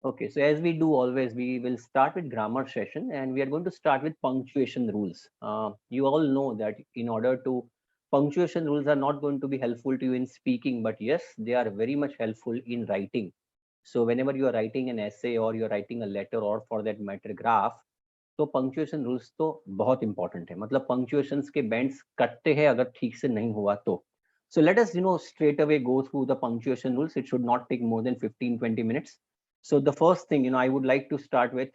Okay, so as we do always, we will start with grammar session and we are going to start with punctuation rules. You all know that in order to, punctuation rules are not going to be helpful to you in speaking, but yes, they are very much helpful in writing. So whenever you are writing an essay or you're writing a letter or for that matter graph, तो punctuation rules तो बहुत important है, मतलब punctuations के bands कटते हैं अगर ठीक से नहीं हुआ तो. So let us straight away go through the punctuation rules. It should not take more than 15-20 minutes. So the first thing, I would like to start with,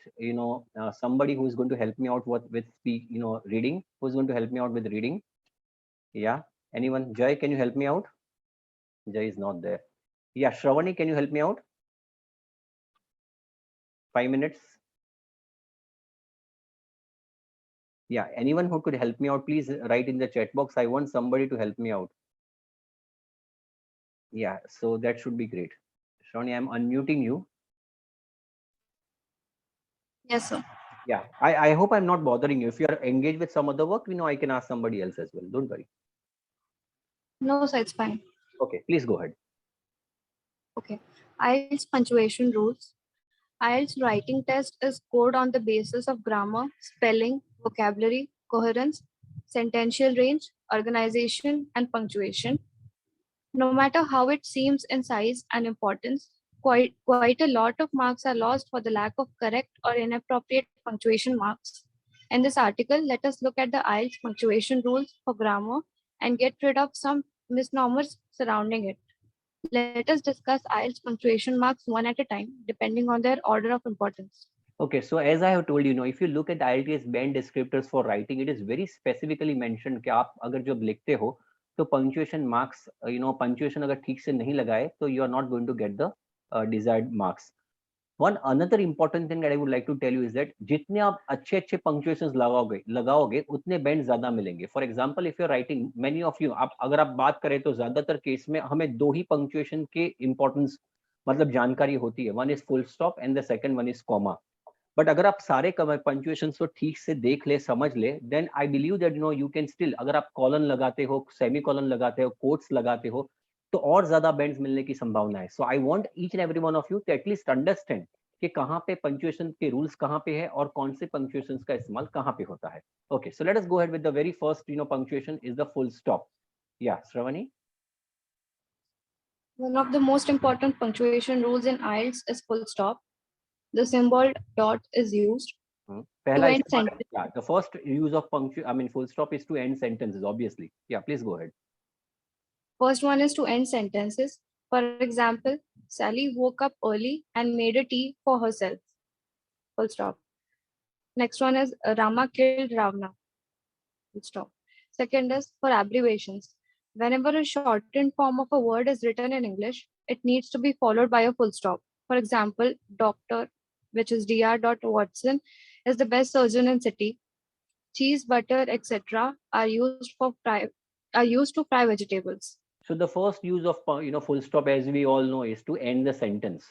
somebody who is going to help me out with speak, reading. Who is going to help me out with reading? Yeah, anyone? Jay, can you help me out? Jay is not there. Yeah, Shravani, can you help me out? 5 minutes. Yeah, anyone who could help me out, please write in the chat box. I want somebody to help me out. Yeah, so that should be great. Shravani, I'm unmuting you. Yes, sir. Yeah, I hope I'm not bothering you. If you are engaged with some other work, I can ask somebody else as well. Don't worry. No, sir, it's fine. Okay, please go ahead. Okay. IELTS punctuation rules. IELTS writing test is scored on the basis of grammar, spelling, vocabulary, coherence, sentential range, organization, and punctuation. No matter how it seems in size and importance, quite a lot of marks are lost for the lack of correct or inappropriate punctuation marks. In this article, let us look at the IELTS punctuation rules for grammar and get rid of some misnomers surrounding it. Let us discuss IELTS punctuation marks one at a time, depending on their order of importance. Okay, so as I have told you, if you look at IELTS band descriptors for writing, it is very specifically mentioned कि आप अगर जब लिखते हो तो punctuation marks, punctuation अगर ठीक से नहीं लगाए तो you are not going to get the desired marks. One another important thing that I would like to tell you is that जितने आप अच्छे अच्छे punctuations लगाओगे उतने बैंड ज्यादा मिलेंगे. For example if you writing many of you, आप अगर आप बात करें तो ज्यादातर केस में हमें दो ही पंक्चुएशन के इंपॉर्टेंस मतलब जानकारी होती है. One is full stop and the second one is comma. But अगर आप सारे पंक्चुएशन को ठीक से देख ले, समझ ले, then I believe that you can still, अगर आप कॉलन लगाते हो, सेमी कॉलन लगाते हो, कोट्स लगाते हो, तो और ज्यादा बैंड्स मिलने की संभावना है. So I want each and every one of you to at least understand कि कहाँ पे पंक्चुएशन के रूल्स कहाँ पे है और कौन से पंक्चुएशंस का इस्तेमाल कहाँ पे होता है. Okay, so let us go ahead with the very first punctuation is the full stop. या Shravani. One of the most important punctuation rules in IELTS is full stop. The symbol dot is used to पहला end इस्तेमाल, sentence. yeah, the first use of full stop is to end sentences, obviously. Yeah, please go ahead. First one is to end sentences. For example, Sally woke up early and made a tea for herself. Full stop. Next one is Rama killed Ravana. Full stop. Second is for abbreviations. Whenever a shortened form of a word is written in English, it needs to be followed by a full stop. For example, doctor, which is Dr. Watson, is the best surgeon in city. Cheese, butter, etc. are used to fry vegetables. So the first use of full stop, as we all know, is to end the sentence.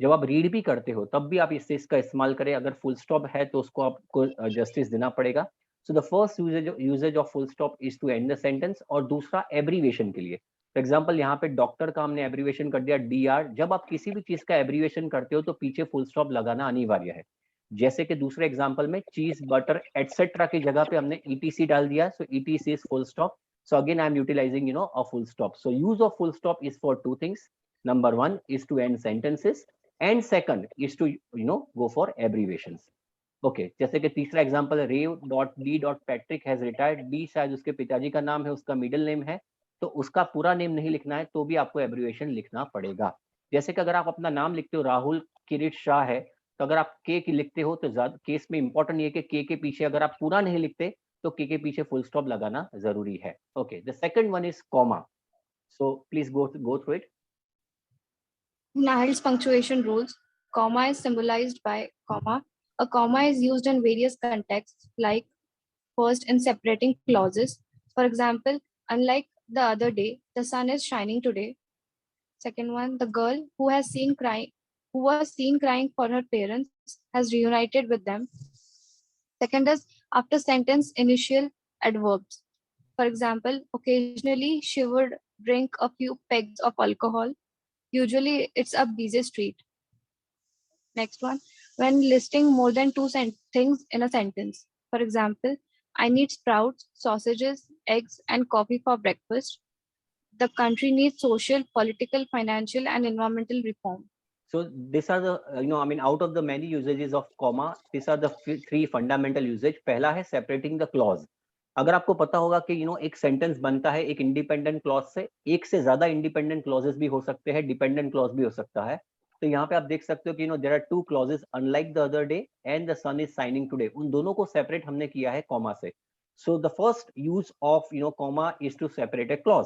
जब आप read भी करते हो तब भी आप इसका इस्तेमाल करें. अगर फुल स्टॉप है तो उसको आपको जस्टिस देना पड़ेगा. So the first usage of full stop is to end the sentence. और दूसरा एब्रीवेशन के लिए. फॉर एग्जाम्पल यहाँ पे डॉक्टर का हमने एब्रीवेशन कर दिया DR. जब आप किसी भी चीज का एब्रीवेशन करते हो तो पीछे फुल स्टॉप लगाना अनिवार्य है. जैसे कि दूसरे एग्जाम्पल में चीज बटर एटसेट्रा की जगह पे हमने ETC डाल दिया. सो ETC is full stop. So again, I'm utilizing, a full stop. So use of full stop is for two things. Number one is to end sentences, and second is to, go for abbreviations. Okay, जैसे कि तीसरा example, Ray.D.Patrick has retired. D शायद उसके पिताजी का नाम है, उसका मिडिल नेम है, तो उसका पूरा नेम नहीं लिखना है तो भी आपको एब्रिविएशन लिखना पड़ेगा. जैसे कि अगर आप अपना नाम लिखते हो राहुल किरीट शाह है, तो अगर आप के की लिखते हो तो केस में इंपॉर्टेंट ये कि के पीछे अगर आप पूरा नहीं लिखते तो के पीछे फुल स्टॉप लगाना जरूरी है. Okay, the second one is comma. So please go through it. In IELTS punctuation rules, comma is symbolized by comma. A comma is used in various contexts, like first in separating clauses. For example, unlike the other day, the sun is shining today. Second one, the girl who was seen crying for her parents has reunited with them. Second is after sentence initial adverbs. For example, occasionally she would drink a few pegs of alcohol. Usually it's a busy street. Next one, when listing more than two things in a sentence. For example, I need sprouts, sausages, eggs, and coffee for breakfast. The country needs social, political, financial, and environmental reform. So these are the I mean, out of the many usages of comma, these are the three fundamental usage. पहला है separating the clause. अगर आपको पता होगा कि एक sentence बनता है एक इंडिपेंडेंट क्लॉज से, एक से ज्यादा इंडिपेंडेंट क्लॉजेस भी हो सकते हैं, डिपेंडेंट क्लॉज भी हो सकता है। तो यहाँ पे आप देख सकते हो कि there are two clauses unlike the other day and the sun is shining today, उन दोनों को सेपरेट हमने किया है कॉमा से। So the first use of comma is to separate a clause.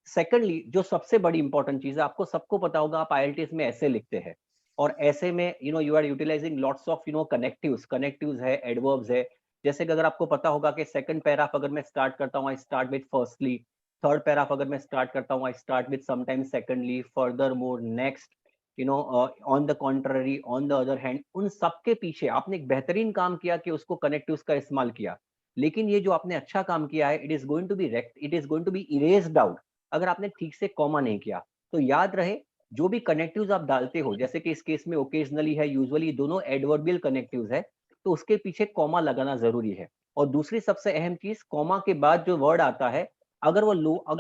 Secondly, जो सबसे बड़ी इंपॉर्टेंट चीज है, आपको सबको पता होगा, आप आईएलटीएस में ऐसे लिखते हैं और ऐसे में you are utilising lots of connectives. Connectives है, एडवर्ब्स है। जैसे कि अगर आपको पता होगा कि सेकंड पैराग्राफ अगर मैं स्टार्ट करता हूँ, I start with firstly. Third paragraph अगर मैं स्टार्ट करता हूँ, I start with sometimes secondly, further more, next, on the contrary, on the other hand. उन सबके पीछे आपने एक बेहतरीन काम किया कि उसको कनेक्टिव्स का इस्तेमाल किया। लेकिन ये जो आपने अच्छा काम किया है, it is going to be it is going to be erased out अगर आपने ठीक से कॉमा नहीं किया। तो याद रहे, जो भी कनेक्टिव्स आप डालते हो, जैसे कि इस केस में ओकेजनली है, यूजुअली दोनों एडवर्बियल कनेक्टिव्स है, तो उसके पीछे कॉमा लगाना जरूरी है। और दूसरी सबसे अहम चीज, कॉमा के बाद जो वर्ड आता है, अगर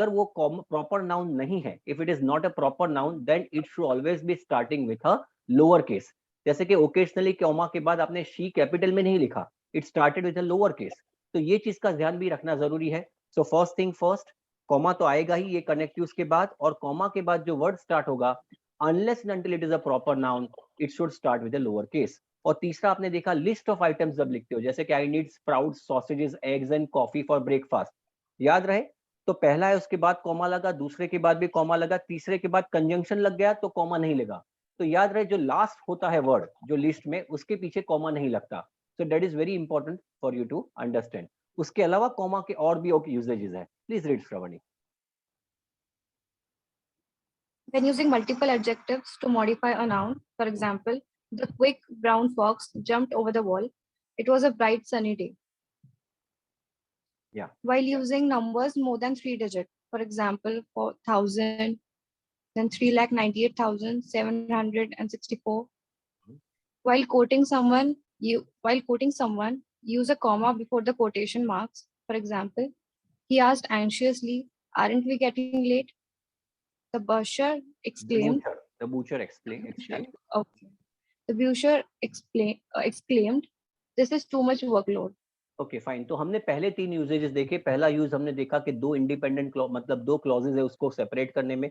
वो प्रॉपर नाउन नहीं है, if it is not a proper noun, then it should always be starting with a lower case. जैसे कि ओकेजनली कॉमा के बाद आपने शी कैपिटल में नहीं लिखा, it started with a lower case. तो ये चीज का ध्यान भी रखना जरूरी है। So first thing first, comma तो आएगा ही ये कनेक्टिव्स के बाद, और कॉमा के बाद जो वर्ड स्टार्ट होगा, unless and until it is a proper noun, it should start with a lower case. और तीसरा आपने देखा, लिस्ट ऑफ आइटम्स जब लिखते हो, जैसे कि I need sprouts, sausages, eggs and coffee for breakfast, याद रहे, तो पहला है उसके बाद कॉमा लगा, दूसरे के बाद भी कॉमा लगा, तीसरे के बाद कंजंक्शन लग गया तो कॉमा नहीं लगा। तो याद रहे, जो लास्ट होता है वर्ड जो लिस्ट में, उसके पीछे कॉमा नहीं लगता। So that is very important for you to understand. उसके अलावा कॉमा के और भी यूजेजेस है। Please read, Shravani. When using multiple adjectives to modify a noun, for example, the quick brown fox jumped over the wall. It was a bright sunny day. Yeah. While using numbers more than 3 digits, for example, 4,000, then 3,98,764. While quoting someone, use a comma before the quotation marks. For example, he asked anxiously, "Aren't we getting late?" The butcher exclaimed. The butcher exclaimed. Okay. The butcher exclaimed, "This is too much workload." Okay fine. तो हमने पहले तीन usages देखे। पहला use हमने देखा कि दो इंडिपेंडेंट मतलब दो क्लॉजेज है उसको सेपरेट करने में।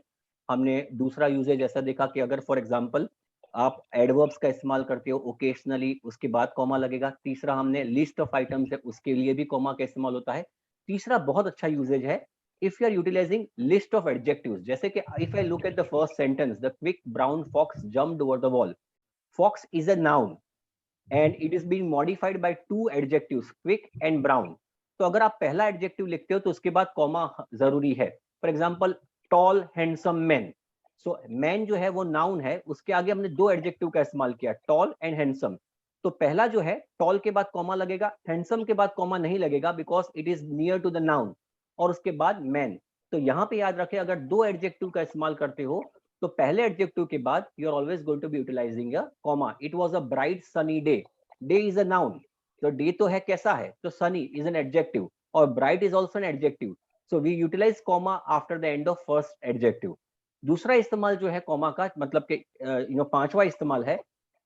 हमने दूसरा यूजेज ऐसा देखा कि अगर फॉर एग्जांपल आप एडवर्ब्स का इस्तेमाल करते हो ओकेशनली, उसके बाद कॉमा लगेगा। तीसरा हमने लिस्ट ऑफ आइटम्स है, उसके लिए भी कॉमा का इस्तेमाल होता है। तीसरा बहुत अच्छा यूजेज है, if you are utilising list of adjectives, जैसे कि if I look at the first sentence, the quick brown fox jumped over the wall. Fox is a noun and it is being modified by two adjectives, quick and brown. तो अगर आप पहला adjective लिखते हो तो उसके बाद comma जरूरी है। For example, toll handsome man. So man जो है वो नाउन है, उसके आगे हमने दो एडजेक्टिव का इस्तेमाल किया, टॉल एंड हैंडसम। तो पहला जो है, टॉल के बाद कॉमा लगेगा, हैंडसम के बाद कॉमा नहीं लगेगा, because it is near to the noun. और उसके बाद मैन। तो यहाँ पे याद रखें, अगर दो एडजेक्टिव का इस्तेमाल करते हो तो पहले एडजेक्टिव के बाद you are always going to be utilising a comma. It was a bright sunny day. Day is a noun, तो डे तो है कैसा है, तो सनी इज एन एडजेक्टिव, और bright is also an adjective. So we utilise comma after the end of first adjective. दूसरा इस्तेमाल जो है कॉमा का, मतलब कि पांचवा इस्तेमाल है,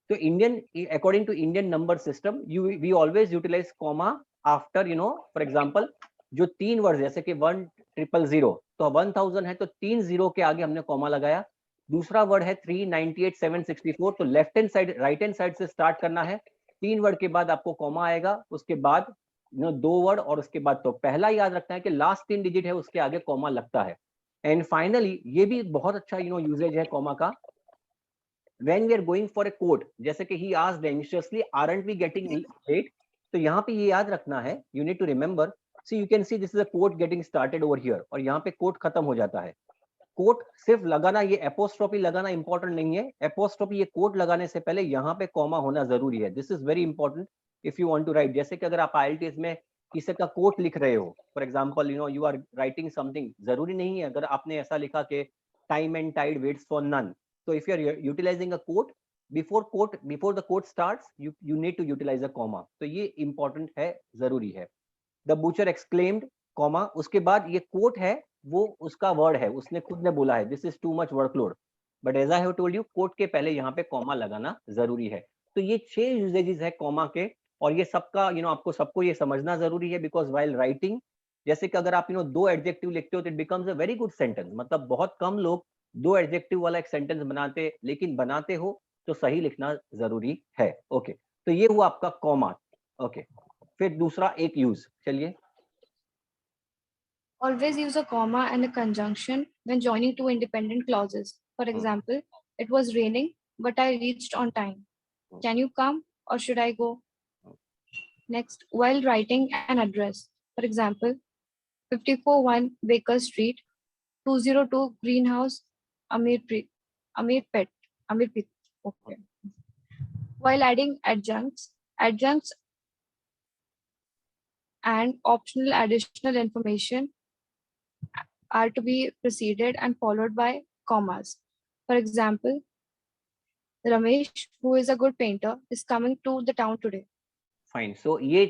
तो Indian, according to Indian number system, we always utilise comma after for example, जो तीन वर्ड जैसे कि 1000, तो 1000 है तो तीन जीरो के आगे हमने कॉमा लगाया। दूसरा वर्ड है 398,764, तो left hand side, right hand side से स्टार्ट करना है। तीन वर्ड के बाद आपको कॉमा आएगा, उसके बाद दो वर्ड, और उसके बाद तो पहला याद रखना है कि लास्ट तीन डिजिट है उसके आगे कॉमा लगता है। एंड फाइनली, ये भी बहुत अच्छा यूजेज है कॉमा का, when we are going for a quote, जैसे कि he asked anxiously, aren't we getting late? तो यहाँ पे ये याद रखना है, you need to remember, see you can see this is a quote getting started over here, और यहाँ पे quote खत्म हो जाता है। कोट सिर्फ लगाना, ये एपोस्ट्रोफी लगाना इंपॉर्टेंट नहीं है। एपोस्ट्रोफी, ये कोट लगाने से पहले यहाँ पे कॉमा होना जरूरी है। This is very important if you want to write. जैसे कि अगर आप आईएलटीएस में किसी का कोट लिख रहे हो, for example you are writing something, जरूरी नहीं है अगर आपने ऐसा लिखा कि time and tide waits for none, तो if you are utilising a quote, before the quote starts you need to utilise a comma, तो ये इंपॉर्टेंट है, जरूरी है। द बूचर एक्सक्लेम्ड, कॉमा, उसके बाद ये कोट है, वो उसका वर्ड है, उसने खुद ने बोला है this is too much workload, but as I have told you quote के पहले यहाँ पे कॉमा लगाना जरूरी है। तो ये 6 यूजेजेस है कॉमा के, और ये सबका आपको सबको ये समझना जरूरी है, बिकॉज वाइल राइटिंग, जैसे कि अगर आप 2 एडजेक्टिव लिखते हो तो it becomes a very good sentence, मतलब बहुत कम लोग 2 एडजेक्टिव वाला एक सेंटेंस बनाते, लेकिन बनाते हो तो सही लिखना जरूरी है। ओके, तो ये हुआ आपका कॉमा। ओके, फिर दूसरा एक यूज, चलिए। Always use a comma and a conjunction when joining two independent clauses. For example, it was raining, but I reached on time. Can you come or should I go? Next, while writing an address. For example, 541 Baker Street, 202 Greenhouse, Amirpet. Amirpet. Okay. While adding adjuncts and optional additional information are to be preceded and followed by commas. For example, Ramesh, who is a good painter, is coming to the town today. Fine, so ये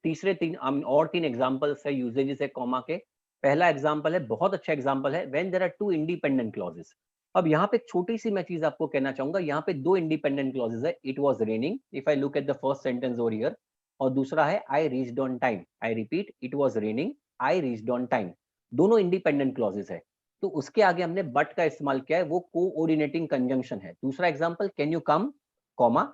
तीसरे 3 examples है, usages है comma के। पहला example है, बहुत अच्छा example है, when there are 2 independent clauses. अब यहाँ पे छोटी सी मैं चीज आपको कहना चाहूंगा, यहाँ पे 2 इंडिपेंडेंट क्लॉजेस है, it was raining, if I look at the first sentence over here, और दूसरा है I reached on time. I repeat, it was raining, I reached on time, दोनों इंडिपेंडेंट क्लॉजेस है। तो उसके आगे हमने बट का इस्तेमाल किया है, वो कोऑर्डिनेटिंग कंजंक्शन है। दूसरा example, can you come, comma,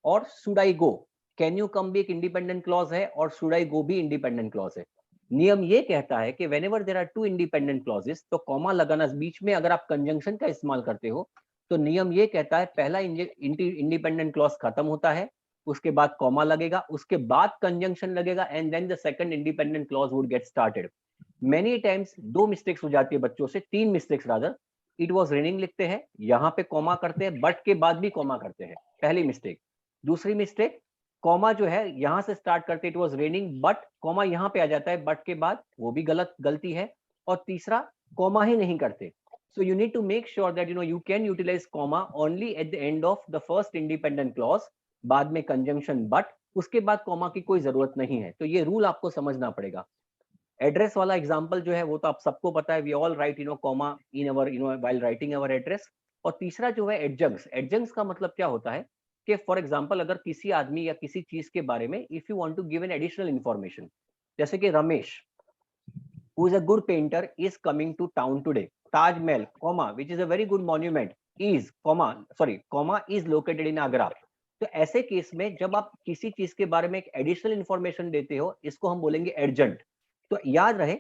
और should I go. Can you come भी एक इंडिपेंडेंट क्लॉज है, और शुड आई गो भी इंडिपेंडेंट क्लॉज है। नियम ये कहता है कि whenever there are 2 independent clauses, तो कॉमा लगाना बीच में, अगर आप कंजंक्शन का इस्तेमाल करते हो तो नियम ये कहता है पहला इंडिपेंडेंट क्लॉज खत्म होता है, उसके बाद कॉमा लगेगा, उसके बाद कंजंक्शन लगेगा, and then the second independent clause would get started. Many times 2 mistakes हो जाती है बच्चों से, 3 mistakes rather. It was raining लिखते हैं, यहाँ पे कॉमा करते हैं, बट के बाद भी कॉमा करते हैं, पहली मिस्टेक। दूसरी मिस्टेक, कॉमा जो है यहाँ से स्टार्ट करते, it was raining, but comma यहाँ पे आ जाता है बट के बाद, वो भी गलती है। और तीसरा, कॉमा ही नहीं करते। So you need to make sure that you can utilise comma only at the end of the first independent clause, बाद में कंजंक्शन बट, उसके बाद कॉमा की कोई जरूरत नहीं है। तो ये रूल आपको समझना पड़ेगा। एड्रेस वाला एग्जांपल जो है वो तो आप सबको पता है, we all write comma in our while writing our address. और तीसरा जो है एडजंक्ट्स, एडजंक्ट्स का मतलब क्या होता है कि फॉर एग्जांपल अगर किसी आदमी या किसी चीज के बारे में if you want to give an additional information, जैसे कि Ramesh who is a good painter is coming to town today, Taj Mahal comma which is a very good monument is comma is located in Agra. तो ऐसे केस में जब आप किसी चीज के बारे में एक एडिशनल इंफॉर्मेशन देते हो, इसको हम बोलेंगे एडजंट। तो याद रहे,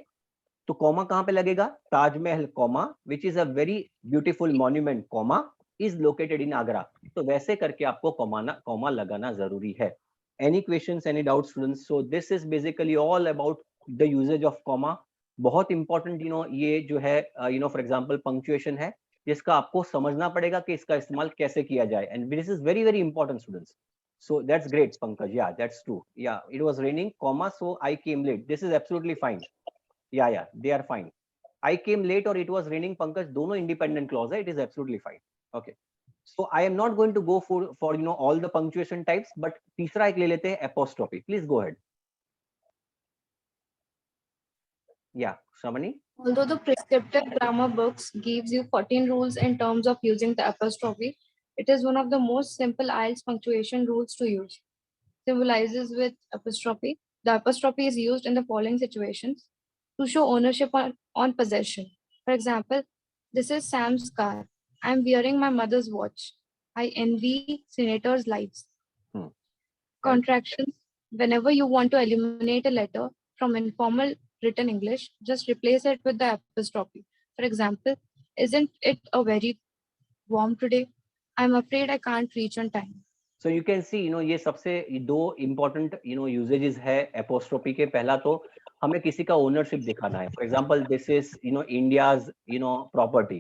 तो कॉमा कहां पे लगेगा, Taj Mahal comma which is a very beautiful monument comma is located in Agra. तो वैसे करके आपको कॉमा लगाना जरूरी है। Any questions, any doubt students? So this is basically all about the usage of comma. बहुत इंपॉर्टेंट ये जो है फॉर एग्जांपल पंक्चुएशन है, जिसका आपको समझना पड़ेगा कि इसका इस्तेमाल कैसे किया जाए, and this is very very important students. So that's great, Pankaj. Yeah, that's true. Yeah, it was raining, comma, so I came late. This is absolutely fine. Yeah, they are fine. I came late or it was raining, Pankaj, दोनों independent clause है, it is absolutely fine. Okay. So I am not going to go for all the punctuation types, but तीसरा एक ले लेते हैं, apostrophe. Please go ahead. Yeah, Shamani. Although the prescriptive grammar books gives you 14 rules in terms of using the apostrophe, it is one of the most simple IELTS punctuation rules to use. Symbolizes with apostrophe. The apostrophe is used in the following situations to show ownership on possession. For example, this is Sam's car. I am wearing my mother's watch. I envy senators' lives. Contractions. Whenever you want to eliminate a letter from informal written English, just replace it with the apostrophe. For example, isn't it a very warm today? I'm afraid I can't reach on time. So you can see ये सबसे 2 important usages है apostrophe के। पहला तो हमें किसी का ownership दिखाना है, for example this is India's property,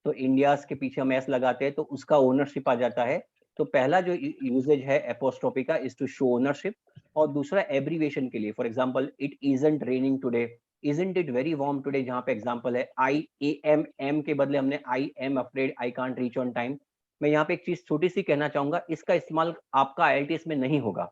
तो इंडियाज के पीछे हम एस लगाते हैं तो उसका ओनरशिप आ जाता है। तो पहला जो यूजेज है एपोस्ट्रोफी का इज टू शो ओनरशिप। और दूसरा एब्रीविएशन के लिए, for example it isn't raining today, isn't it very warm today, जहां पे एग्जांपल है आई ए एम, एम के बदले हमने I am afraid I can't reach on time. मैं यहाँ पे एक चीज छोटी सी कहना चाहूंगा, इसका इस्तेमाल आपका IELTS में नहीं होगा।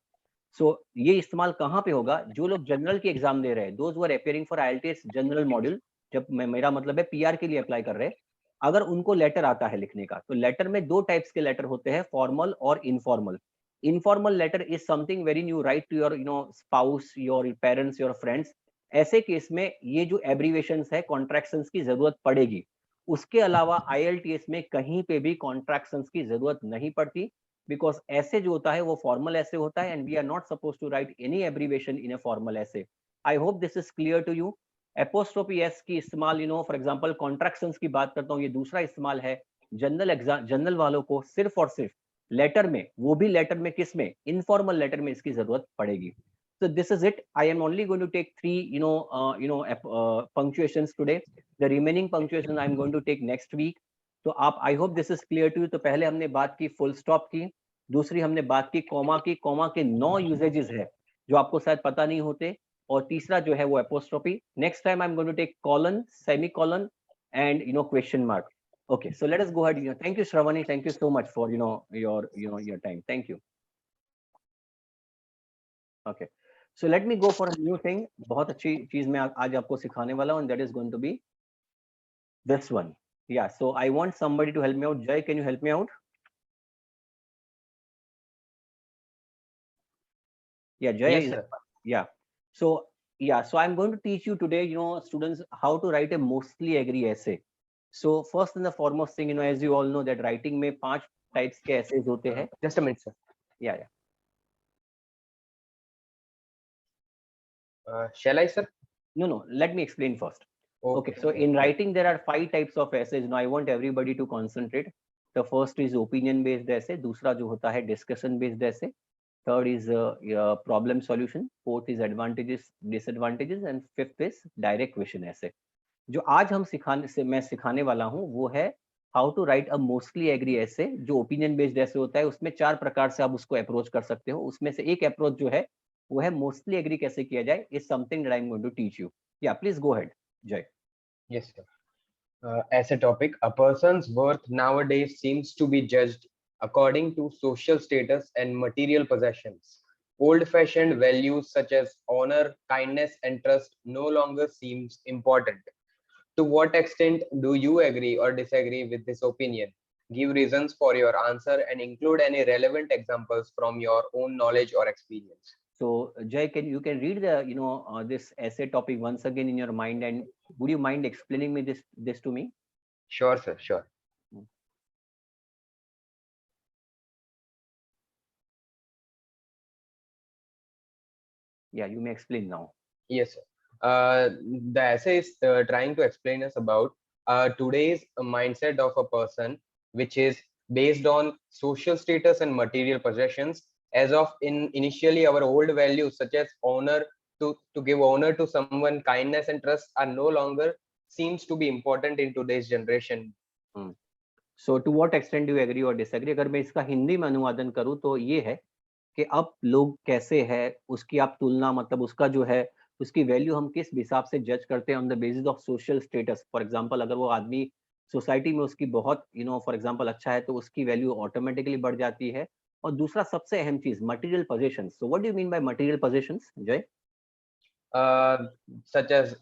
ये इस्तेमाल कहाँ पे होगा, जो लोग जनरल की एग्जाम दे रहे हैं, those were appearing for IELTS general module, जब मेरा मतलब है PR के लिए अप्लाई कर रहे हैं, अगर उनको लेटर आता है लिखने का, तो लेटर में 2 टाइप्स के लेटर होते हैं, फॉर्मल और informal. Informal letter is something very new write to your spouse, your parents, your friends. ऐसे केस में ये जो एब्रीवेशंस है, कॉन्ट्रैक्शंस की जरूरत पड़ेगी। उसके अलावा IELTS में कहीं पे भी कॉन्ट्रैक्शंस की जरूरत नहीं पड़ती, बिकॉज ऐसे जो होता है वो फॉर्मल ऐसे होता है, and we are not suppose to write any abbreviation in a formal essay. I hope this is clear to you. Apostrophe S की इस्तेमाल फॉर एग्जांपल कॉन्ट्रैक्शंस की बात करता हूँ, ये दूसरा इस्तेमाल है। जनरल एग्जाम, जनरल वालों को सिर्फ और सिर्फ लेटर में, वो भी लेटर में किस में, इनफॉर्मल लेटर में इसकी जरूरत पड़ेगी। So this is it. I am only going to take 3 punctuations today. The remaining punctuation I am going to take next week. तो आप, I hope this is clear to you. तो पहले हमने बात की फुल स्टॉप की, दूसरी हमने बात की कॉमा की, कॉमा के 9 यूजेजेस है जो आपको शायद पता नहीं होते, और तीसरा जो है वो apostrophe. Next time I am going to take colon, semicolon and question mark. Okay, so let us go ahead. Thank you, Shravani. Thank you so much for your time. Thank you. Okay, so let me go for a new thing. बहुत अच्छी चीज मैं आज आपको सिखाने वाला हूँ, and that is going to be this one. Yeah, so I want somebody to help me out. Jay, can you help me out? Yeah, Jay. Yes, sir. Yeah. So I'm going to teach you today, students, how to write a mostly agree essay. So first and the foremost thing, as you all know that writing में 5 types के essays होते हैं. Just a minute, sir. Yeah. Shall I, sir? No. Let me explain first. Okay. So Okay. in writing, there are 5 types of essays. Now I want everybody to concentrate. The first is opinion-based essay. दूसरा जो होता है discussion-based essay. Third is problem solution. Fourth is advantages, disadvantages, and fifth is direct question essay. जो आज मैं सिखाने वाला हूँ वो है how to write a mostly agree essay. जो ओपिनियन बेस्ड ऐसे होता है उसमें 4 प्रकार से आप उसको अप्रोच कर सकते हो। उसमें से एक अप्रोच जो है वो है मोस्टली एग्री कैसे किया जाए, is something that I am going to teach you. या please go ahead Jay. Yes, sir. As a topic, a person's worth nowadays seems to be judged according to social status and material possessions. Old-fashioned values such as honor, kindness, and trust no longer seems important. To what extent do you agree or disagree with this opinion? Give reasons for your answer and include any relevant examples from your own knowledge or experience. So Jay, you can read the this essay topic once again in your mind, and would you mind explaining me this to me? Sure, sir. Sure. Yeah, you may explain now. Yes, sir. The essay is trying to explain us about today's mindset of a person, which is based on social status and material possessions. As of initially, our old values such as honor, to give honor to someone, kindness and trust are no longer seems to be important in today's generation. So to what extent do you agree or disagree? अगर मैं इसका हिंदी में अनुवादन करूँ तो ये है कि अब लोग कैसे है उसकी आप तुलना, मतलब उसका जो है उसकी वैल्यू हम किस हिसाब से जज करते हैं on the basis of social status. For example अगर वो आदमी सोसाइटी में उसकी बहुत फॉर एग्जांपल अच्छा है तो उसकी वैल्यू ऑटोमेटिकली बढ़ जाती है। और दूसरा सबसे अहम चीज material possessions. So what do you mean by material possessions जय? Such as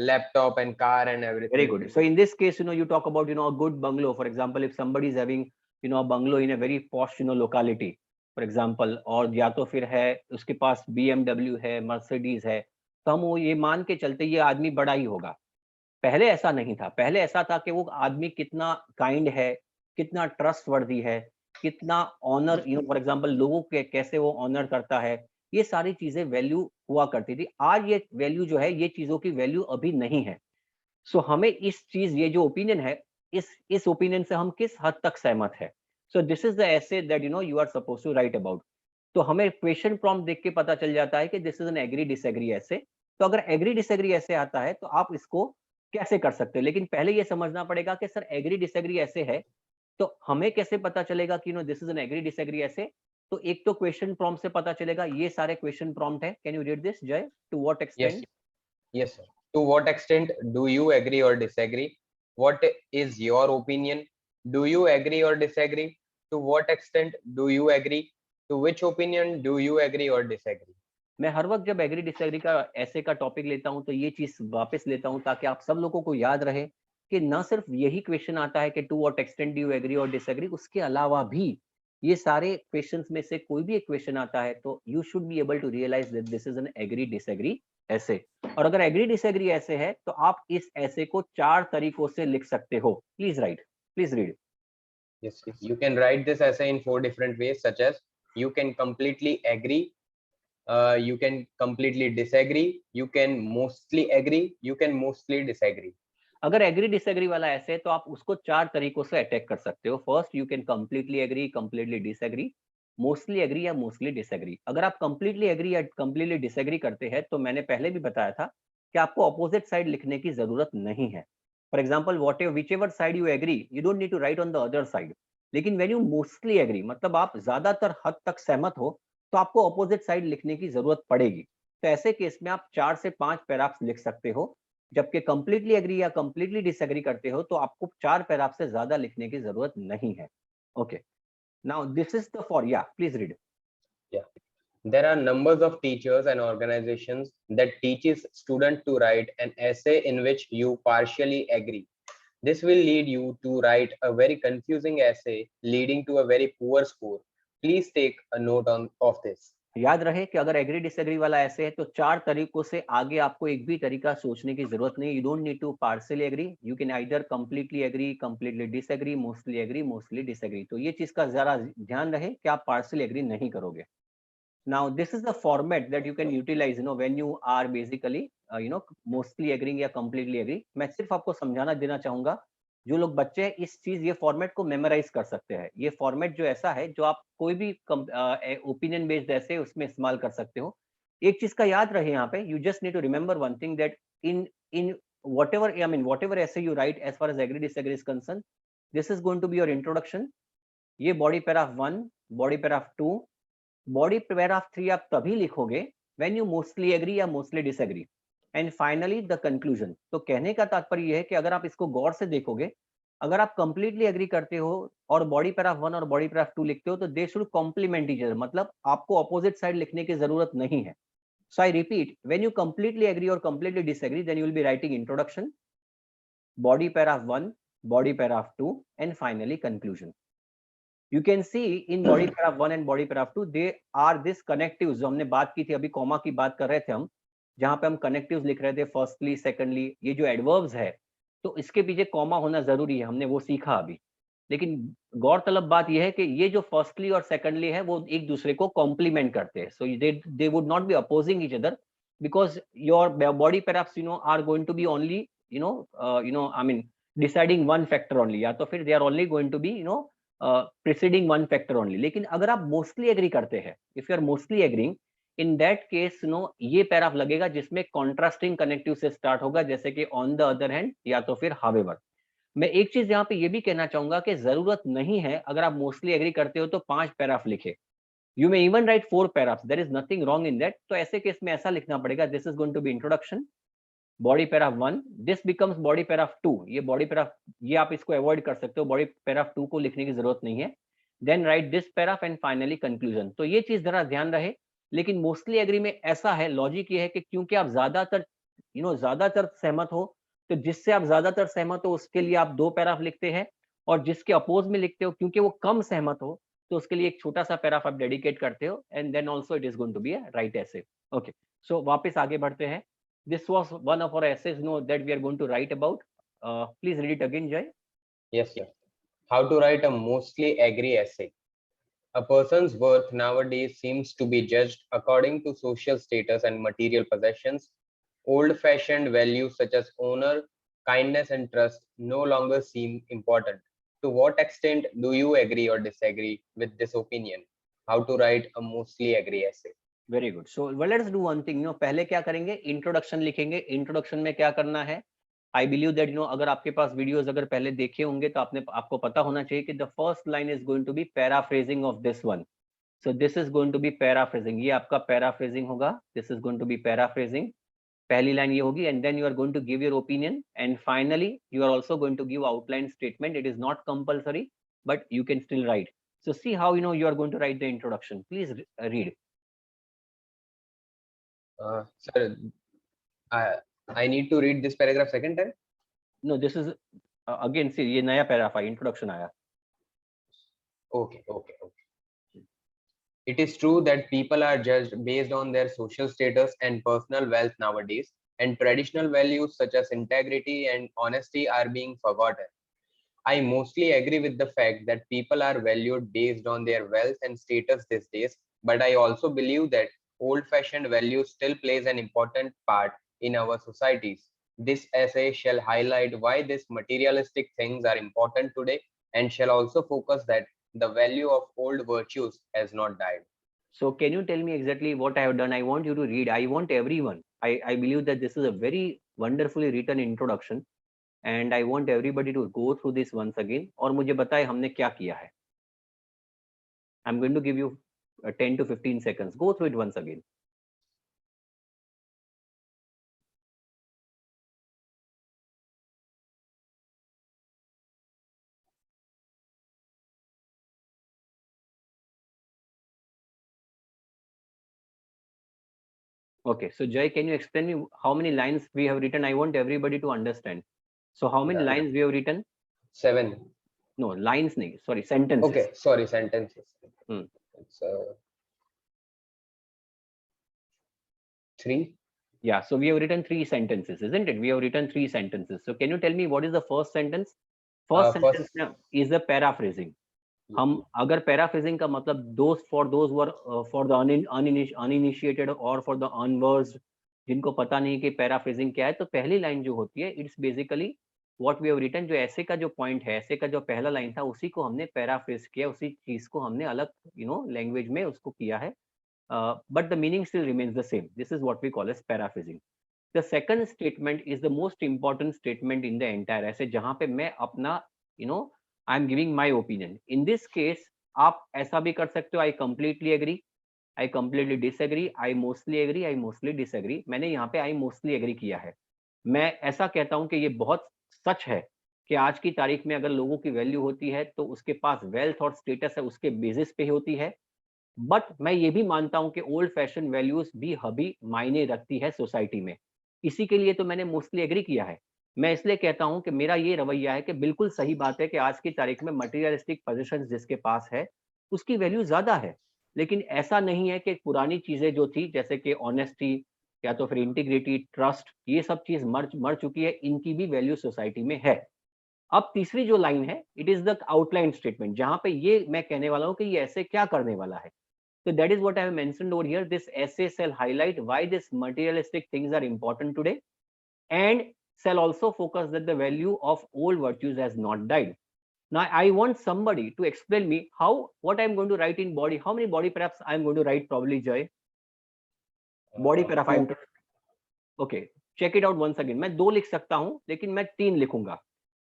laptop and car and everything. Very good. So in this case, you talk about a good bungalow. For example, if somebody is having a bungalow in a very posh locality, for example, और या तो फिर है उसके पास BMW है, Mercedes है, तो हम वो ये मान के चलते ये आदमी बड़ा ही होगा। पहले ऐसा नहीं था। पहले ऐसा था कि वो आदमी कितना काइंड है, कितना ट्रस्टवर्दी है, कितना ऑनर फॉर एग्जांपल लोगों के कैसे वो ऑनर करता है, ये सारी चीजें वैल्यू हुआ करती थी। आज ये वैल्यू जो है, ये चीजों की वैल्यू अभी नहीं है। सो हमें इस चीज, ये जो ओपिनियन है, इस ओपिनियन से हम किस हद तक सहमत है। So this is the essay that you are suppose to write about. तो हमें क्वेश्चन प्रॉम्प्ट देख के पता चल जाता है कि this is an agree disagree essay. तो अगर एग्री डिसएग्री ऐसे आता है तो आप इसको कैसे कर सकते हैं, लेकिन पहले ये समझना पड़ेगा कि सर एग्री डिसएग्री ऐसे है तो हमें कैसे पता चलेगा कि this is an agree disagree essay. तो एक तो क्वेश्चन प्रॉम्प्ट से पता चलेगा। ये सारे क्वेश्चन प्रॉम्प्ट है। Can you read this Jay? To what extent? Yes, sir. To what extent do you agree or disagree? What is your opinion? Do you agree or disagree? To what extent do you agree? To which opinion do you agree or disagree? मैं हर वक्त जब agree disagree का ऐसे का topic लेता हूं तो ये चीज वापस लेता हूं ताकि आप सब लोगों को याद रहे कि न सिर्फ यही क्वेश्चन आता है कि to what extent do you agree और डिसएग्री, उसके अलावा भी ये सारे क्वेश्चंस में से कोई भी एक क्वेश्चन आता है तो you should be able to realise that this is an agree disagree essay. और अगर एग्री डिसएग्री ऐसे है तो आप इस ऐसे को 4 तरीकों से लिख सकते हो। Please right, please read. Yes, you can write this essay in 4 different ways, such as you can completely agree, you can completely disagree, you can mostly agree, you can mostly disagree. अगर agree disagree वाला ऐसे है तो आप उसको 4 तरीकों से attack कर सकते हो। First, you can completely agree, completely disagree, mostly agree या मोस्टली डिसएग्री। अगर आप कंप्लीटली एग्री या कंप्लीटली डिसएग्री करते हैं तो मैंने पहले भी बताया था कि आपको अपोजिट साइड लिखने की जरूरत नहीं है। For example, whichever side you agree, you don't need to write on the other side. लेकिन वेन यू मोस्टली एग्री, मतलब आप ज्यादातर हद तक सहमत हो, तो आपको अपोजिट साइड लिखने की जरूरत पड़ेगी। तो ऐसे केस में आप 4 से 5 पैराग्राफ्स लिख सकते हो, जबकि कंप्लीटली एग्री या कंप्लीटली डिसएग्री करते हो तो आपको 4 पैराग्राफ से ज्यादा लिखने की जरूरत नहीं है। Okay, now this is the for, या please read. Yeah. There are numbers of teachers and organizations that teaches students to write an essay in which you partially agree. This will lead you to write a very confusing essay leading to a very poor score. Please take a note of this. याद रहे कि अगर agree disagree वाला ऐसे है तो 4 तरीकों से आगे आपको एक भी तरीका सोचने की जरूरत नहीं। You don't need to partially agree, you can either completely agree, completely disagree, mostly agree, mostly disagree. तो ये चीज का जरा ध्यान रहे कि आप पार्शियली एग्री नहीं करोगे। Now this is the format that you can utilize, when you are basically mostly agreeing या completely agree। मैं सिर्फ आपको समझाना देना चाहूंगा, जो लोग बच्चे हैं इस चीज ये फॉर्मेट को मेमोराइज कर सकते हैं। ये फॉर्मेट जो ऐसा है जो आप कोई भी ओपिनियन बेस्ड ऐसे उसमें इस्तेमाल कर सकते हो। एक चीज का याद रहे यहाँ पे, you just need to remember one thing that in whatever essay you write as far as agree disagree is concerned, this is going to be your introduction। ये body paragraph 1, body paragraph 2, body paragraph 3 आप तभी लिखोगे when you mostly agree या mostly disagree, and finally the conclusion. तो कहने का तात्पर्य यह है कि अगर आप इसको गौर से देखोगे, अगर आप कंप्लीटली एग्री करते हो और बॉडी पैराग्राफ 1 और बॉडी पैराग्राफ 2 लिखते हो तो they should complement each other, मतलब आपको अपोजिट साइड लिखने की जरूरत नहीं है। So I repeat, when you completely agree और completely disagree, then you will be writing introduction, body paragraph 1, body paragraph 2 and finally conclusion. You can see in body paragraph 1 and body paragraph 2 they are this connectives जो हमने बात की थी, अभी comma की बात कर रहे थे हम, जहां पे हम कनेक्टिव्स लिख रहे थे, फर्स्टली, सेकंडली। ये जो एडवर्ब्स है तो इसके पीछे कॉमा होना जरूरी है, हमने वो सीखा अभी। लेकिन गौरतलब बात यह है कि ये जो फर्स्टली और सेकंडली है वो एक दूसरे को कॉम्प्लीमेंट करते हैं। So they would not be opposing each other because your body paragraphs are going to be only I mean deciding one factor only, या तो फिर they are only going to be preceding one factor only। लेकिन अगर आप mostly agree करते हैं, if you are mostly agreeing, in that case ये paragraph लगेगा जिसमें कॉन्ट्रास्टिंग कनेक्टिव से स्टार्ट होगा, जैसे कि ऑन द अदर हैंड या तो फिर हावेवर। मैं एक चीज यहाँ पे ये भी कहना चाहूंगा कि जरूरत नहीं है अगर आप मोस्टली एग्री करते हो तो 5 पैराग्राफ लिखे। You may even write 4 paragraphs, there is nothing wrong in that. तो ऐसे केस में ऐसा लिखना पड़ेगा, this is going to be introduction, body paragraph 1, this becomes body paragraph 2। ये बॉडी पैराग्राफ, ये आप इसको अवॉइड कर सकते हो, बॉडी पैराग्राफ 2 को लिखने की जरूरत नहीं है। Then write this paragraph and finally conclusion. तो ये चीज जरा ध्यान रहे। लेकिन मोस्टली एग्री में ऐसा है, लॉजिक ये है कि क्योंकि आप ज्यादातर ज्यादातर सहमत हो, तो जिससे आप ज्यादातर सहमत हो उसके लिए आप 2 पैराग्राफ लिखते हैं, और जिसके अपोज में लिखते हो क्योंकि वो कम सहमत हो तो उसके लिए एक छोटा सा पैराग्राफ आप डेडिकेट करते हो, and then also it is going to be a write ऐसे। ओके, सो वापस आगे बढ़ते हैं। This was one of our essays that we are going to write about. Please read it again, Jay. Yes, sir. How to write a mostly agree essay. A person's worth nowadays seems to be judged according to social status and material possessions. Old-fashioned values such as honor, kindness, and trust no longer seem important. To what extent do you agree or disagree with this opinion? How to write a mostly agree essay? Very good. So let's do one thing. पहले क्या करेंगे, introduction लिखेंगे। Introduction में क्या करना है, आई believe that अगर आपके पास वीडियोस अगर पहले देखे होंगे तो आपको पता होना चाहिए कि the first line is going to be paraphrasing of this one. So this is going to be paraphrasing, ये आपका पैराफ्रेजिंग होगा। This is going to be paraphrasing, पहली लाइन ये होगी, and then you are going to give your opinion, and finally you are also going to give outline statement. It is not compulsory but you can still write. So see how you are going to write the introduction. Please read. Sir, I need to read this paragraph second time. No, this is again, see, ये नया paragraph आया, introduction आया. Okay. It is true that people are judged based on their social status and personal wealth nowadays, and traditional values such as integrity and honesty are being forgotten. I mostly agree with the fact that people are valued based on their wealth and status these days, but I also believe that old-fashioned values still plays an important part in our societies. This essay shall highlight why these materialistic things are important today and shall also focus that the value of old virtues has not died. So can you tell me exactly what I have done? I want you to read. I want everyone. I believe that this is a very wonderfully written introduction, and I want everybody to go through this once again. और मुझे बताए हमने क्या किया है. I'm going to give you 10 to 15 seconds. Go through it once again. Okay, so Jay, can you explain me how many lines we have written? I want everybody to understand. So how many lines we have written? 7. No, lines nahi, sorry, sentences. Okay, sorry, sentences. It's 3. Yeah, so we have written 3 sentences, isn't it? We have written 3 sentences. So can you tell me what is the first sentence? First sentence is the paraphrasing. हम अगर paraphrasing का मतलब for those who are for the uninitiated or for the unversed, जिनको पता नहीं कि paraphrasing क्या है, तो पहली लाइन जो होती है, it's basically what we have written. जो ऐसे का जो पॉइंट है, ऐसे का जो पहला लाइन था, उसी को हमने paraphrase किया, उसी चीज को हमने अलग लैंग्वेज में उसको किया है. But the meaning still remains the same. This is what we call as paraphrasing. The second statement is the most important statement in the entire essay, जहाँ पे मैं अपना I am giving my opinion. In this case, आप ऐसा भी कर सकते हो, I completely agree, I completely disagree, I mostly agree, I mostly disagree. मैंने यहाँ पे I mostly agree किया है. मैं ऐसा कहता हूँ कि ये बहुत सच है कि आज की तारीख में अगर लोगों की वैल्यू होती है तो उसके पास वेल्थ और स्टेटस है, उसके बेसिस पे होती है. बट मैं ये भी मानता हूं कि ओल्ड फैशन वैल्यूज भी अभी मायने रखती है सोसाइटी में. इसी के लिए तो मैंने मोस्टली एग्री किया है. मैं इसलिए कहता हूं कि मेरा ये रवैया है कि बिल्कुल सही बात है कि आज की तारीख में मटेरियलिस्टिक पोजीशंस जिसके पास है उसकी वैल्यू ज्यादा है, लेकिन ऐसा नहीं है कि पुरानी चीजें जो थी जैसे कि ऑनेस्टी या तो फिर इंटीग्रिटी, ट्रस्ट, ये सब चीज मर चुकी है, इनकी भी वैल्यू सोसाइटी में है. अब तीसरी जो लाइन है, it is the outline statement, जहां पे ये मैं कहने वाला हूं कि ये ऐसे क्या करने वाला है. So that is what I have mentioned over here. This essay shall highlight why these materialistic things are important today, and shall also focus that the value of old virtues has not died. Now I want somebody to explain me what I am going to write in body. How many body paragraphs I am going to write probably, Jay? Body paragraph. Okay, check it out once again. मैं 2 लिख सकता हूं, लेकिन मैं 3 लिखूंगा.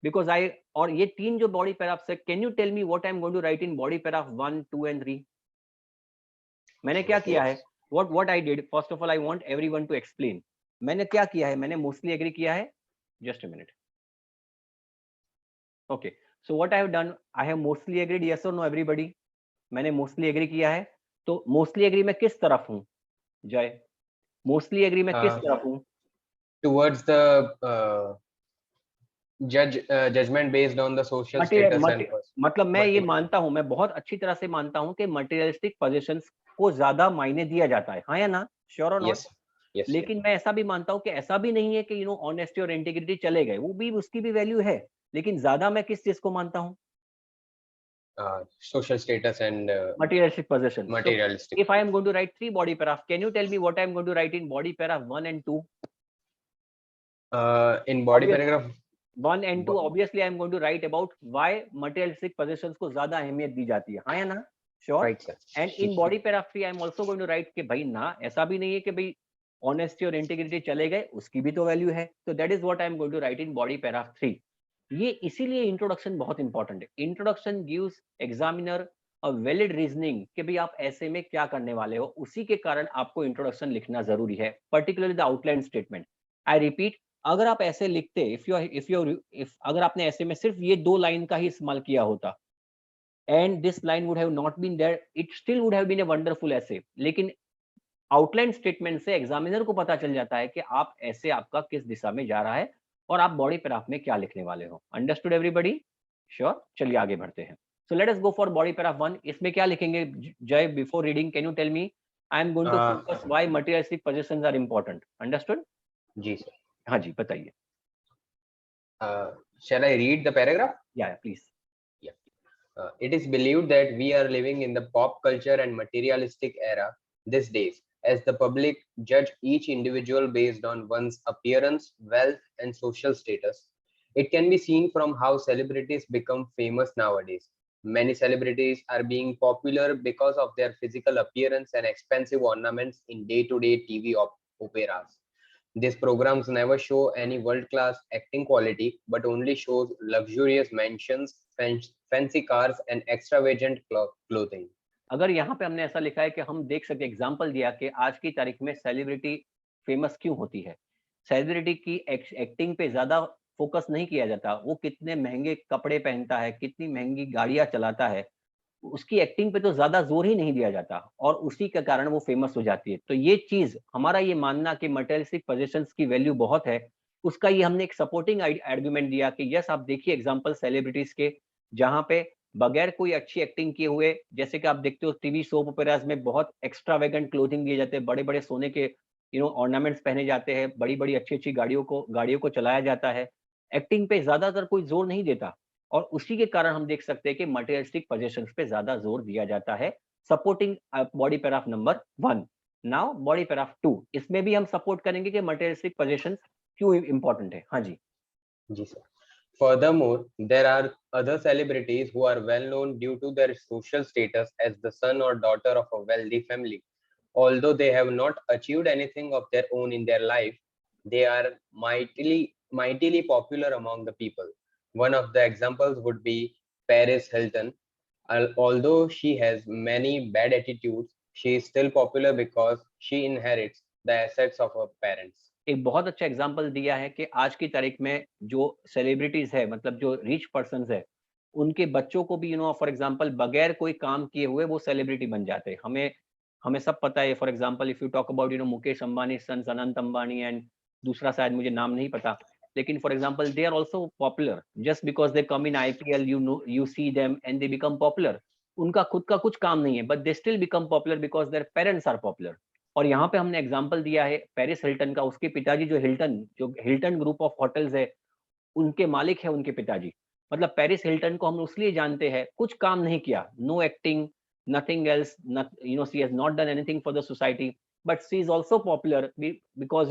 Because और ये 3 जो body paragraphs है, can you tell me what I am going to write in body paragraph 1, 2 and 3? मैंने क्या किया है? What I did, first of all, I want everyone to explain. मैंने क्या किया है? मैंने mostly agree किया है. Just a minute. Okay. So what I have done, I have mostly agreed. Yes or no, everybody? मैंने mostly agree किया है. तो mostly agree मैं किस तरफ हूँ? जय. Mostly agree मैं किस तरफ हूँ? Towards the judgment based on the social status and मतलब मैं ये मानता हूँ, मैं बहुत अच्छी तरह से मानता हूँ कि मटेरियलिस्टिक पोजीशंस को ज्यादा मायने दिया जाता है. हाँ या ना? श्योर और नॉट? लेकिन मैं ऐसा भी मानता हूँ कि ऐसा भी नहीं है कि ऑनेस्टी और इंटीग्रिटी चले गए, वो भी उसकी भी वैल्यू है, लेकिन ज्यादा मैं किस चीज को मानता हूँ? social status and materialistic possession. Materialistic. So, if I am going to write 3 body paragraph, can you tell me what I am going to write in body paragraph 1 and 2? In body paragraph 1 and 2, obviously I am going to write about why materialistic possessions को ज्यादा अहमियत दी जाती है. हाँ या ना? Sure. Right, sir. And in body paragraph 3, I am also going to write कि भाई ना, ऐसा भी नहीं है कि भाई honesty और integrity चले गए, उसकी भी तो वैल्यू है. So that is what I am going to write in body paragraph 3. ये इसीलिए इंट्रोडक्शन बहुत इंपॉर्टेंट है. Introduction gives examiner a valid reasoning कि भाई आप ऐसे में क्या करने वाले हो. उसी के कारण आपको इंट्रोडक्शन लिखना जरूरी है, particularly the outline statement. I repeat, अगर आप ऐसे लिखते, अगर आपने ऐसे में सिर्फ ये 2 लाइन का ही इस्तेमाल किया होता, and this line would have not been there, it still would have been a wonderful essay. लेकिन आउटलाइन स्टेटमेंट से एग्जामिनर को पता चल जाता है कि आप ऐसे आपका किस दिशा में जा रहा है और आप बॉडी पैराग्राफ में क्या लिखने वाले हो. Understood everybody? श्योर. चलिए आगे बढ़ते हैं. So let us go for body paragraph 1. इसमें क्या लिखेंगे Jay? Before reading can you tell me? I am going to focus why materialistic positions are important. Understood? जी सर. हाँ जी, बताइए. Shall I read the paragraph? Yeah, please. It is believed that we are living in the pop culture and materialistic era these days, as the public judge each individual based on one's appearance, wealth, and social status. It can be seen from how celebrities become famous nowadays. Many celebrities are being popular because of their physical appearance and expensive ornaments in day-to-day TV operas. These programs never show any world-class acting quality, but only shows luxurious mansions, fancy cars, and extravagant clothing. अगर यहाँ पे हमने ऐसा लिखा है कि हम देख सकते, एग्जाम्पल दिया कि आज की तारीख में सेलिब्रिटी फेमस क्यों होती है. सेलिब्रिटी की एक्टिंग पे ज्यादा फोकस नहीं किया जाता. वो कितने महंगे कपड़े पहनता है, कितनी महंगी गाड़ियां चलाता है, उसकी एक्टिंग पे तो ज्यादा जोर ही नहीं दिया जाता और उसी के कारण वो फेमस हो जाती है. तो ये चीज हमारा ये मानना कि मटेरियलिस्टिक पोजीशंस की वैल्यू बहुत है, उसका ये हमने एक सपोर्टिंग आर्गुमेंट दिया कि यस, आप देखिए एग्जांपल सेलिब्रिटीज के जहां पे बगैर कोई अच्छी एक्टिंग किए हुए, जैसे कि आप देखते हो टीवी सोप ओपेराज में बहुत एक्स्ट्रावेगेंट क्लोथिंग दिए जाते हैं, बड़े बड़े सोने के ऑर्नामेंट्स पहने जाते हैं, बड़ी बड़ी अच्छी अच्छी गाड़ियों को चलाया जाता है. एक्टिंग पे ज्यादातर कोई जोर नहीं देता और उसी के कारण हम देख सकते हैं कि मटेरियलिस्टिक पोजीशंस पे ज्यादा जोर दिया जाता है. Supporting body paragraph number 1. Now body paragraph 2. इसमें भी हम सपोर्ट करेंगे कि मटेरियलिस्टिक पोजीशंस क्यों इंपॉर्टेंट है. हाँ जी. जी sir. Furthermore, there are other celebrities who are well known due to their social status as the son or daughter of a wealthy family. Although they have not achieved anything of their own in their life, they are mightily popular among the people. One of the examples would be Paris Hilton. Although she has many bad attitudes, she is still popular because she inherits the assets of her parents. एक बहुत अच्छा example दिया है कि आज की तारीख में जो सेलिब्रिटीज है, मतलब जो रिच पर्संस है, उनके बच्चों को भी फॉर एग्जांपल बगैर कोई काम किए हुए वो सेलिब्रिटी बन जाते हैं. हमें सब पता है. For example if you talk about Mukesh Ambani sons Anant Ambani and दूसरा शायद मुझे नाम नहीं पता, लेकिन for example they are also popular just because they come in IPL. You see them and they become popular. उनका खुद का कुछ काम नहीं है, but they still become popular because their parents are popular. और यहाँ पे हमने एग्जांपल दिया है पेरिस हिल्टन का. उसके पिताजी जो हिल्टन ग्रुप ऑफ होटल्स है, उनके मालिक है उनके पिताजी. मतलब पेरिस हिल्टन को हम उसलिए जानते हैं, कुछ काम नहीं किया, know acting, nothing else, she has not done anything for the society, but she is also popular because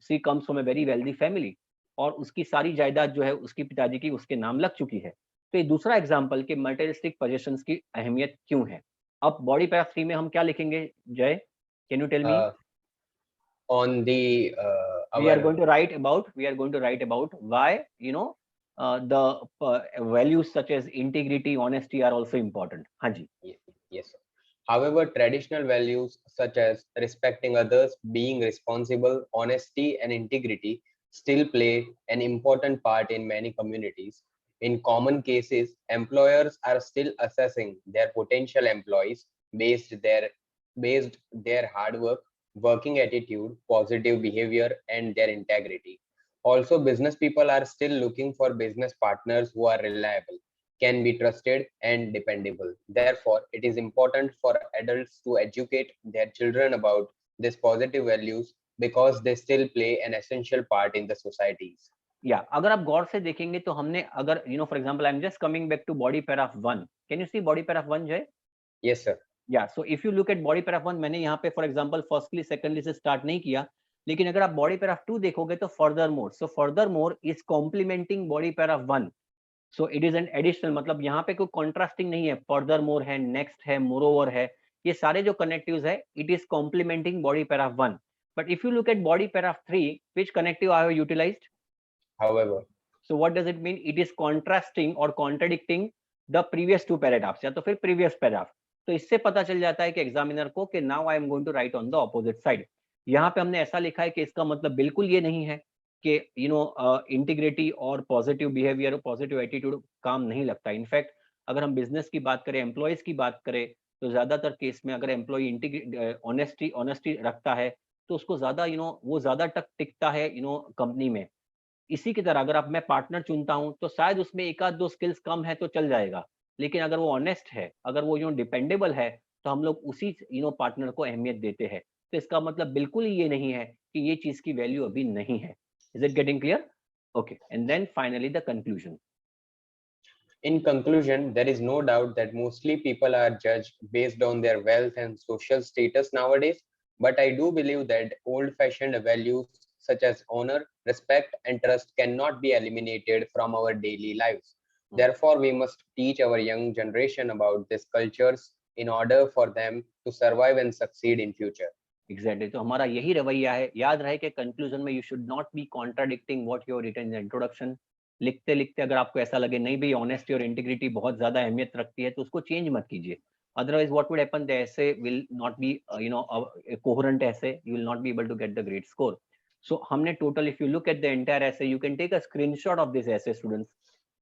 she comes from a very wealthy family और उसकी सारी जायदाद जो है उसकी पिताजी की उसके नाम लग चुकी है. तो ये दूसरा एग्जांपल कि मटेरियलिस्टिक पोजीशंस की अहमियत क्यों है. अब बॉडी पैराग्राफ 3 में हम क्या लिखेंगे जय? Can you tell me? On the we are going to write about why the values such as integrity, honesty are also important. हाँ जी. Yes. However, traditional values such as respecting others, being responsible, honesty, and integrity still play an important part in many communities. In common cases, employers are still assessing their potential employees based their hard work, working attitude, positive behavior, and their integrity. Also, business people are still looking for business partners who are reliable, can be trusted, and dependable. Therefore, it is important for adults to educate their children about these positive values because they still play an essential part in the societies. Yeah, अगर आप गौर से देखेंगे तो हमने अगर for example, I'm just coming back to body paragraph 1. Can you see body paragraph 1 जय? Yes sir. Yeah, so if you look at body paragraph 1, मैंने यहाँ पे for example firstly secondly से start नहीं किया, लेकिन अगर आप body paragraph 2 देखोगे तो furthermore is complementing body paragraph 1. So it is an additional, मतलब यहाँ पे कोई contrasting नहीं है, furthermore है, next है, moreover है, ये सारे जो connectives है, it is complementing body paragraph 1. But if you look at body paragraph 3, which connective I have utilized? However. So what does it mean? It is contrasting or contradicting the previous two paragraphs, या तो फिर previous paragraph. तो इससे पता चल जाता है कि एग्जामिनर को कि now I am going to write on the opposite side. यहाँ पे हमने ऐसा लिखा है कि इसका मतलब बिल्कुल ये नहीं है कि इंटीग्रिटी और पॉजिटिव बिहेवियर और पॉजिटिव एटीट्यूड काम नहीं लगता. इनफैक्ट अगर हम बिजनेस की बात करें, एम्प्लॉयज की बात करें, तो ज्यादातर केस में अगर एम्प्लॉय ऑनेस्टी रखता है तो उसको ज्यादा वो ज्यादा तक टिकता है कंपनी में। इसी की तरह अगर मैं पार्टनर चुनता हूँ तो शायद उसमें एक आध दो स्किल्स कम है तो चल जाएगा, लेकिन अगर वो ऑनेस्ट है, अगर वो डिपेंडेबल है, तो हम लोग उसी पार्टनर को अहमियत देते हैं। तो इसका मतलब बिल्कुल ही ये नहीं है कि ये चीज की वैल्यू अभी नहीं है। Is it getting clear? Okay, and then finally the conclusion. In conclusion, there is no doubt that mostly people are judged based on their wealth and social status nowadays. But I do believe that old fashioned values such as honor, respect, and trust cannot be eliminated from our daily lives. Therefore, we must teach our young generation about these cultures in order for them to survive and succeed in future. Exactly, तो हमारा यही रवैया है। याद रहे कि conclusion में you should not be contradicting what you written in the introduction. लिखते लिखते अगर आपको ऐसा लगे नहीं भाई ऑनेस्टी और इंटीग्रिटी बहुत ज्यादा अहमियत रखती है, तो उसको चेंज मत कीजिए। Otherwise what would happen, the essay will not be coherent essay, you will not be able to get the great score. So हमने total, if you look at the entire essay, you can take a screenshot of this essay students,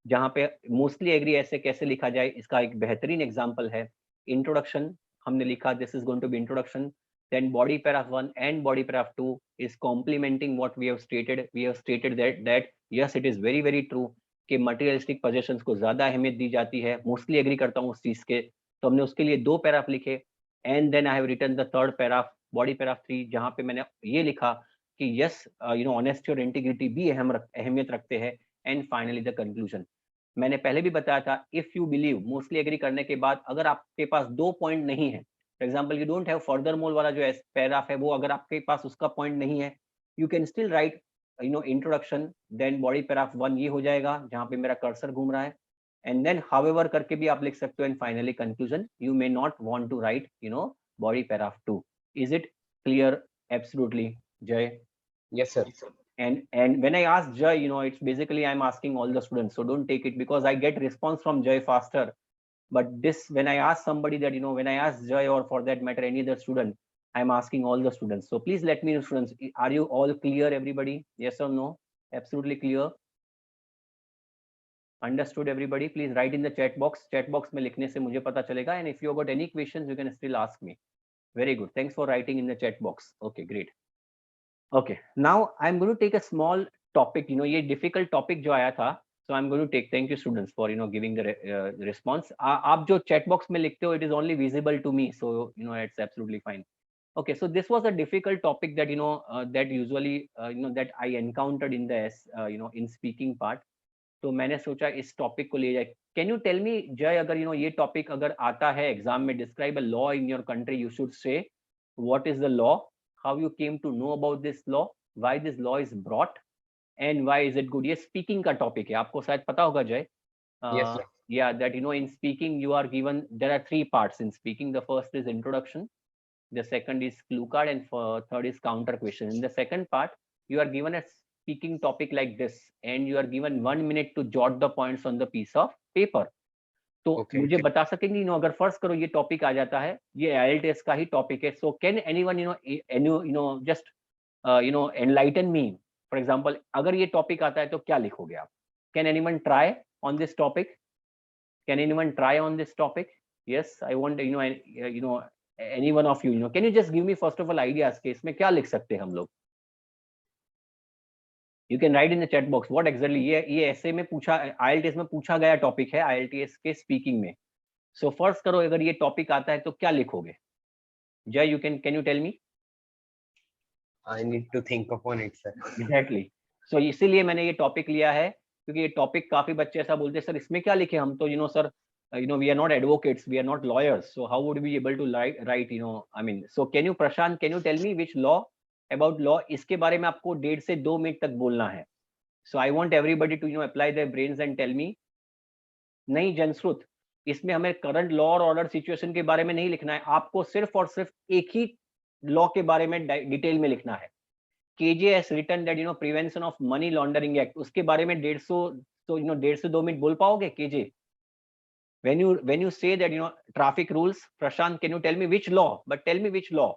जहाँ पे mostly agree ऐसे कैसे लिखा जाए इसका एक बेहतरीन एग्जाम्पल है। इंट्रोडक्शन हमने लिखा, this is going to be introduction, then body paragraph 1 and body paragraph 2 is complementing what we have stated. We have stated that yes, it is very very true कि materialistic possessions को ज्यादा अहमियत दी जाती है। Mostly agree करता हूँ उस चीज के, तो हमने उसके लिए 2 पैराग्राफ लिखे। And then I have written the third paragraph, body paragraph 3, जहाँ पे मैंने ये लिखा कि यस ऑनेस्टी और इंटीग्रिटी भी अहमियत रखते हैं। एंड फाइनली द कंक्लूजन, मैंने पहले भी बताया था, if you believe, mostly agree करने के बाद अगर आपके पास 2 पॉइंट नहीं है, for example you don't have further more वाला जो पैराग्राफ है, वो अगर आपके पास उसका पॉइंट नहीं है, you can still write introduction, then body paragraph 1 ये हो जाएगा जहाँ पे मेरा कर्सर घूम रहा है, एंड देन हाउएवर करके भी आप लिख सकते हो, and finally conclusion. You may not want to write body paragraph 2। Is it clear? Absolutely, Jay? Yes, sir. And when I ask Jay, it's basically I'm asking all the students, so don't take it because I get response from Jay faster. But this, when I ask somebody that, when I ask Jay, or for that matter any other student, I'm asking all the students. So please let me know, students, are you all clear, everybody? Yes or no? Absolutely clear? Understood everybody? Please write in the chat box. Chat box में लिखने से मुझे पता चलेगा, and if you got any questions, you can still ask me. Very good. Thanks for writing in the chat box. Okay, great. Okay, now I'm going to take a small topic, ये difficult topic जो आया था, so I'm going to take, thank you students for giving the response. आप जो chat box में लिखते हो, it is only visible to me, so it's absolutely fine. Okay, so this was a difficult topic that that usually that I encountered in the in speaking part. तो मैंने सोचा इस topic को ले जाए। कैन यू टेल मी जय, अगर ये टॉपिक अगर आता है एग्जाम में, describe a law in your country, you should say what is the law, how you came to know about this law, why this law is brought, and why is it good. ये speaking का topic है, आपको शायद पता होगा जय। Yes, sir. Yeah, that in speaking you are given, there are 3 parts in speaking. The first is introduction, the second is clue card, and third is counter question. In the second part you are given a speaking topic like this, and you are given 1 minute to jot the points on the piece of paper. तो Okay. मुझे बता सकेंगे अगर first करो ये topic आ जाता है, ये IELTS का ही टॉपिक है, so can anyone just enlighten me, for example अगर ये टॉपिक आता है तो क्या लिखोगे आप? Can anyone try on this topic? Can anyone try on this topic? Yes, I want any one of you, can you just give me first of all ideas कि इसमें क्या लिख सकते हैं हम लोग? You can write in the chat box what exactly ये ऐसे में पूछा, IELTS में पूछा गया टॉपिक है, IELTS के स्पीकिंग में। सो फर्स्ट करो, अगर ये टॉपिक आता है तो क्या लिखोगे? Jai, you can you tell me? I need to think upon it, sir. Exactly, so इसीलिए मैंने ये टॉपिक लिया है, क्योंकि ये टॉपिक काफी बच्चे ऐसा बोलते हैं सर इसमें क्या लिखे, हम तो sir we are not advocates, we are not lawyers, so how would we be able to write I mean, so can you Prashant, can you tell me which law, about law, इसके बारे में आपको 1.5 से 2 minute तक बोलना है। so I want everybody to apply their brains and tell me। नहीं जनश्रुत, इसमें हमें करंट लॉ और ऑर्डर सिचुएशन के बारे में नहीं लिखना है, आपको सिर्फ और सिर्फ एक ही लॉ के बारे में डिटेल में लिखना है। KJ has written that prevention of money laundering act, उसके बारे में 150, तो 1.5 से 2 मिनट बोल पाओगे KJ? when you say that traffic rules, Prashant, can you tell me which law, but tell me which law?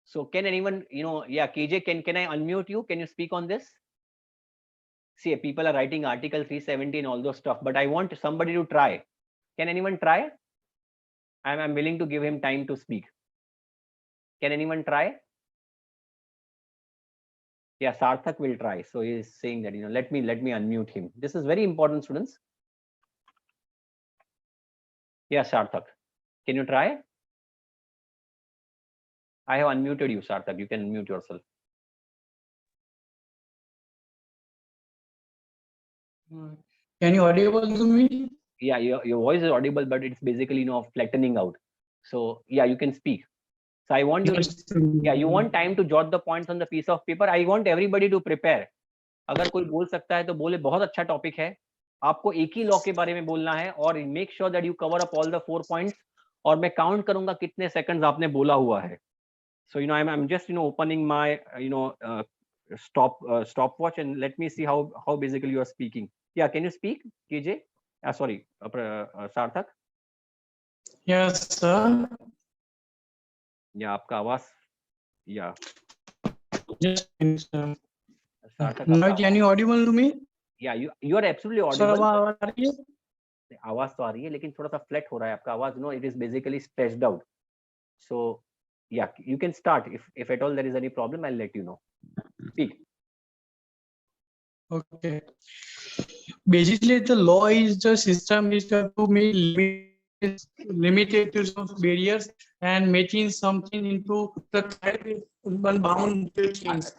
So can anyone yeah, KJ, can I unmute you, can you speak on this? See, people are writing Article 370 and all those stuff, but I want somebody to try. Can anyone try? I'm willing to give him time to speak. Can anyone try? Yeah, Sarthak will try. So he is saying that, let me unmute him. This is very important, students. Yeah, Sarthak, can you try? I have unmuted you, Sarthak. You can unmute yourself. Can you audible to me? Yeah, your voice is audible, but it's basically, flattening out. So yeah, you can speak. So I want you to, yeah, you want time to jot the points on the piece of paper. I want everybody to prepare. अगर कोई बोल सकता है तो बोले, बहुत अच्छा topic है, आपको एक ही लॉ के बारे में बोलना है, और make sure that you cover up all the 4 points, और मैं काउंट करूंगा कितने सेकंड्स आपने बोला हुआ है. So I'm just opening my stopwatch, and let me see how basically you are speaking. Yeah, can you speak, KJ? Sorry, Sarthak. Yes, sir. Yeah, आपका आवाज. Yeah. Just sir. Sarthak, Now, can you audible to me? Yeah, you are absolutely Sir, audible. आवाज आ रही है? आवाज तो आ रही है, लेकिन थोड़ा सा फ्लैट हो रहा है आपका आवाज. It is basically stretched out. So yeah, you can start. If at all there is any problem, I'll let you know. Speak. Okay. Basically, the law is the system is to be limited to some barriers and making something into the bound things.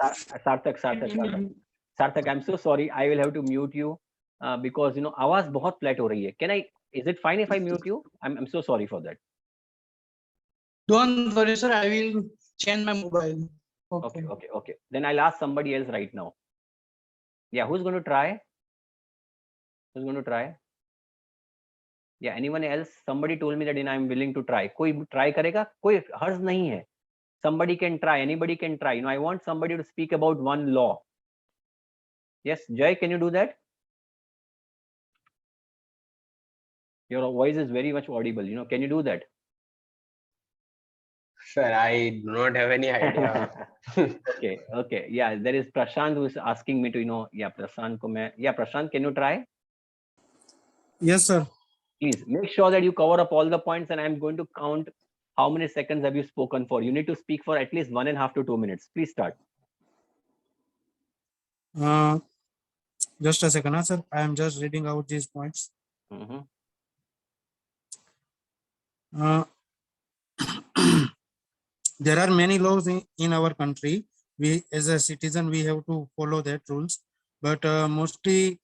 Sarthak, I'm so sorry. I will have to mute you because आवाज बहुत flat हो रही है. Is it fine if I mute you? I'm so sorry for that. Don't worry, sir. I will change my mobile. Okay. Then I'll ask somebody else right now. Yeah, who's going to try? Yeah, anyone else? Somebody told me that I'm willing to try. कोई try करेगा? कोई हर्ज नहीं है. Somebody can try. Anybody can try. I want somebody to speak about one law. Yes, Jay, can you do that? Your voice is very much audible. Can you do that? Sir, I do not have any idea. Okay. Yeah, there is Prashant who is asking me to, yeah, Prashant, can you try? Yes, sir. Please make sure that you cover up all the points, and I'm going to count how many seconds have you spoken for. You need to speak for at least 1.5 to 2 minutes. Please start. Just a second, sir. I am just reading out these points. There are many laws in our country. We, as a citizen, we have to follow that rules. But mostly,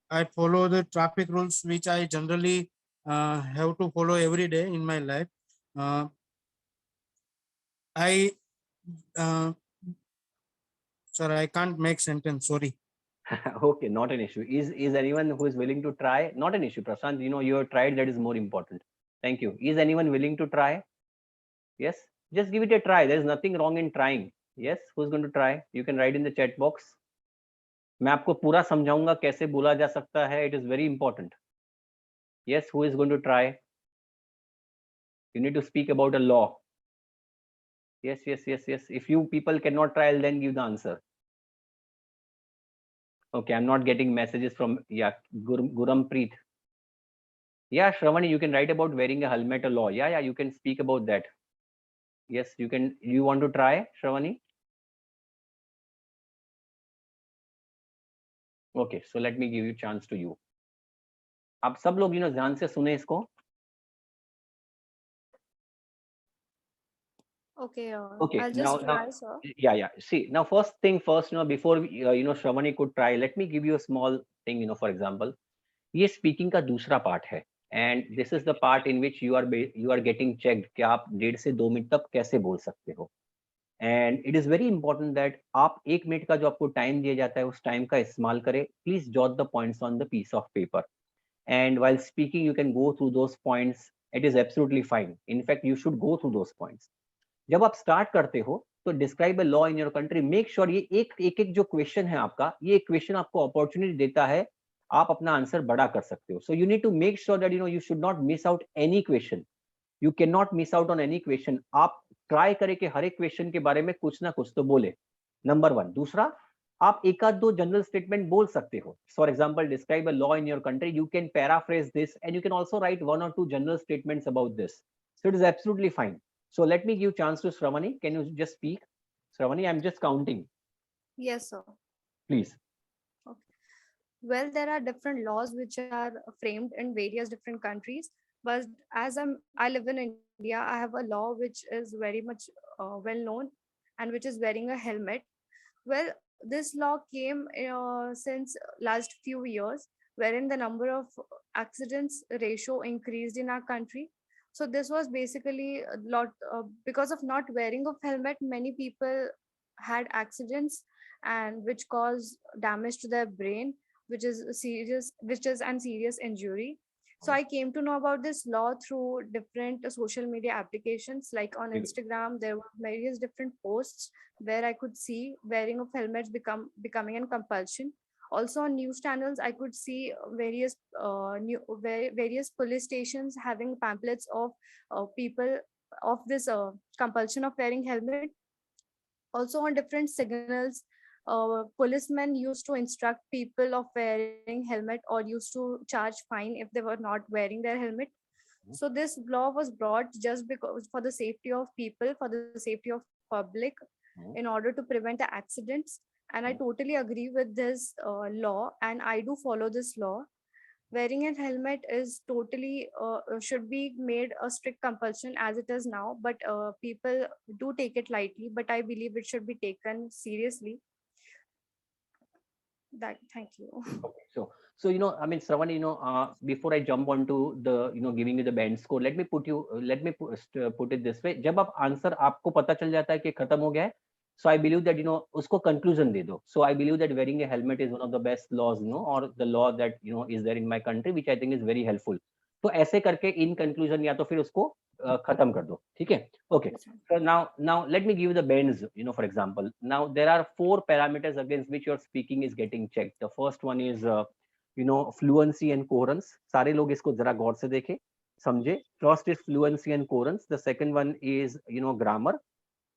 I follow the traffic rules, which I generally have to follow every day in my life. Sir, I can't make sentence. Sorry. Okay, not an issue. Is anyone who is willing to try? Not an issue, Prashant. You have tried. That is more important. Thank you. Is anyone willing to try? Yes. Just give it a try. There is nothing wrong in trying. Yes. Who's going to try? You can write in the chat box. मैं आपको पूरा समझाऊंगा कैसे बोला जा सकता है. It is very important. Yes. Who is going to try? You need to speak about a law. Yes. If you people cannot try, I'll then give the answer. Okay, I'm not getting messages from Gurampreet. Yeah, Shravani, you can write about wearing a helmet, a law. Yeah, you can speak about that. Yes, you can. You want to try, Shravani? Okay, so let me give you chance to you. आप सब लोग ध्यान से सुने इसको. Okay. Okay. I'll just try, sir. Yeah. See, now first thing first, before Shravani could try, let me give you a small thing. For example, ये speaking का दूसरा part है, and this is the part in which you are getting checked कि आप 1.5 से 2 minute तक कैसे बोल सकते हो. And it is very important that आप 1 मिनट का जो आपको टाइम दिया जाता है उस टाइम का इस्तेमाल करें. Please jot the points on the piece of paper, and while speaking you can go through those points. It is absolutely fine. In fact, you should go through those points. जब आप start करते हो तो describe a law in your country. Make sure ये एक जो question है आपका, ये क्वेश्चन आपको अपॉर्चुनिटी देता है, आप अपना आंसर बड़ा कर सकते हो. So you need to make sure that you should not miss out any question. You can not miss out on any question. आप ट्राई करें कि हर एक क्वेश्चन के बारे में कुछ ना कुछ तो बोले. नंबर 1. दूसरा, आप एक आध दो जनरल स्टेटमेंट बोल सकते हो. For example, describe a law in your country. You can paraphrase this and you can also write one और two general statements about this. So it is absolutely fine. So let me give chance to Shravani. Can you just speak? Shravani, I'm just counting. Yes, sir. Please. Well, there are different laws which are framed in various different countries, but as I live in India, I have a law which is very much well known, and which is wearing a helmet. Well, this law came since last few years, wherein the number of accidents ratio increased in our country. So this was basically a lot because of not wearing of helmet. Many people had accidents, and which caused damage to their brain, which is serious, which is an serious injury. So I came to know about this law through different social media applications. Like on Instagram, there were various different posts where I could see wearing of helmets becoming a compulsion. Also on news channels, I could see various police stations having pamphlets of people of this compulsion of wearing helmet. Also on different signals, policemen used to instruct people of wearing helmet or used to charge fine if they were not wearing their helmet. So this law was brought just because for the safety of people, for the safety of public, in order to prevent the accidents. And I totally agree with this law, and I do follow this law. Wearing a helmet is totally should be made a strict compulsion as it is now, but people do take it lightly, but I believe it should be taken seriously. That, thank you. Okay. So I mean, Shravan, before I jump onto the, giving you the band score, let me put it this way. जब आप answer आपको पता चल जाता है कि खत्म हो गया है, so I believe that उसको conclusion दे दो. So I believe that wearing a helmet is one of the best laws, or the law that is there in my country, which I think is very helpful. तो ऐसे करके in conclusion या तो फिर उसको खत्म कर दो, ठीक है? Okay. So now let me give you the bends, for example. Now there are 4 parameters against which your speaking is getting checked. The first one is fluency and coherence. सारे लोग इसको जरा गौर से देखें, समझे. First is fluency and coherence. The second one is grammar.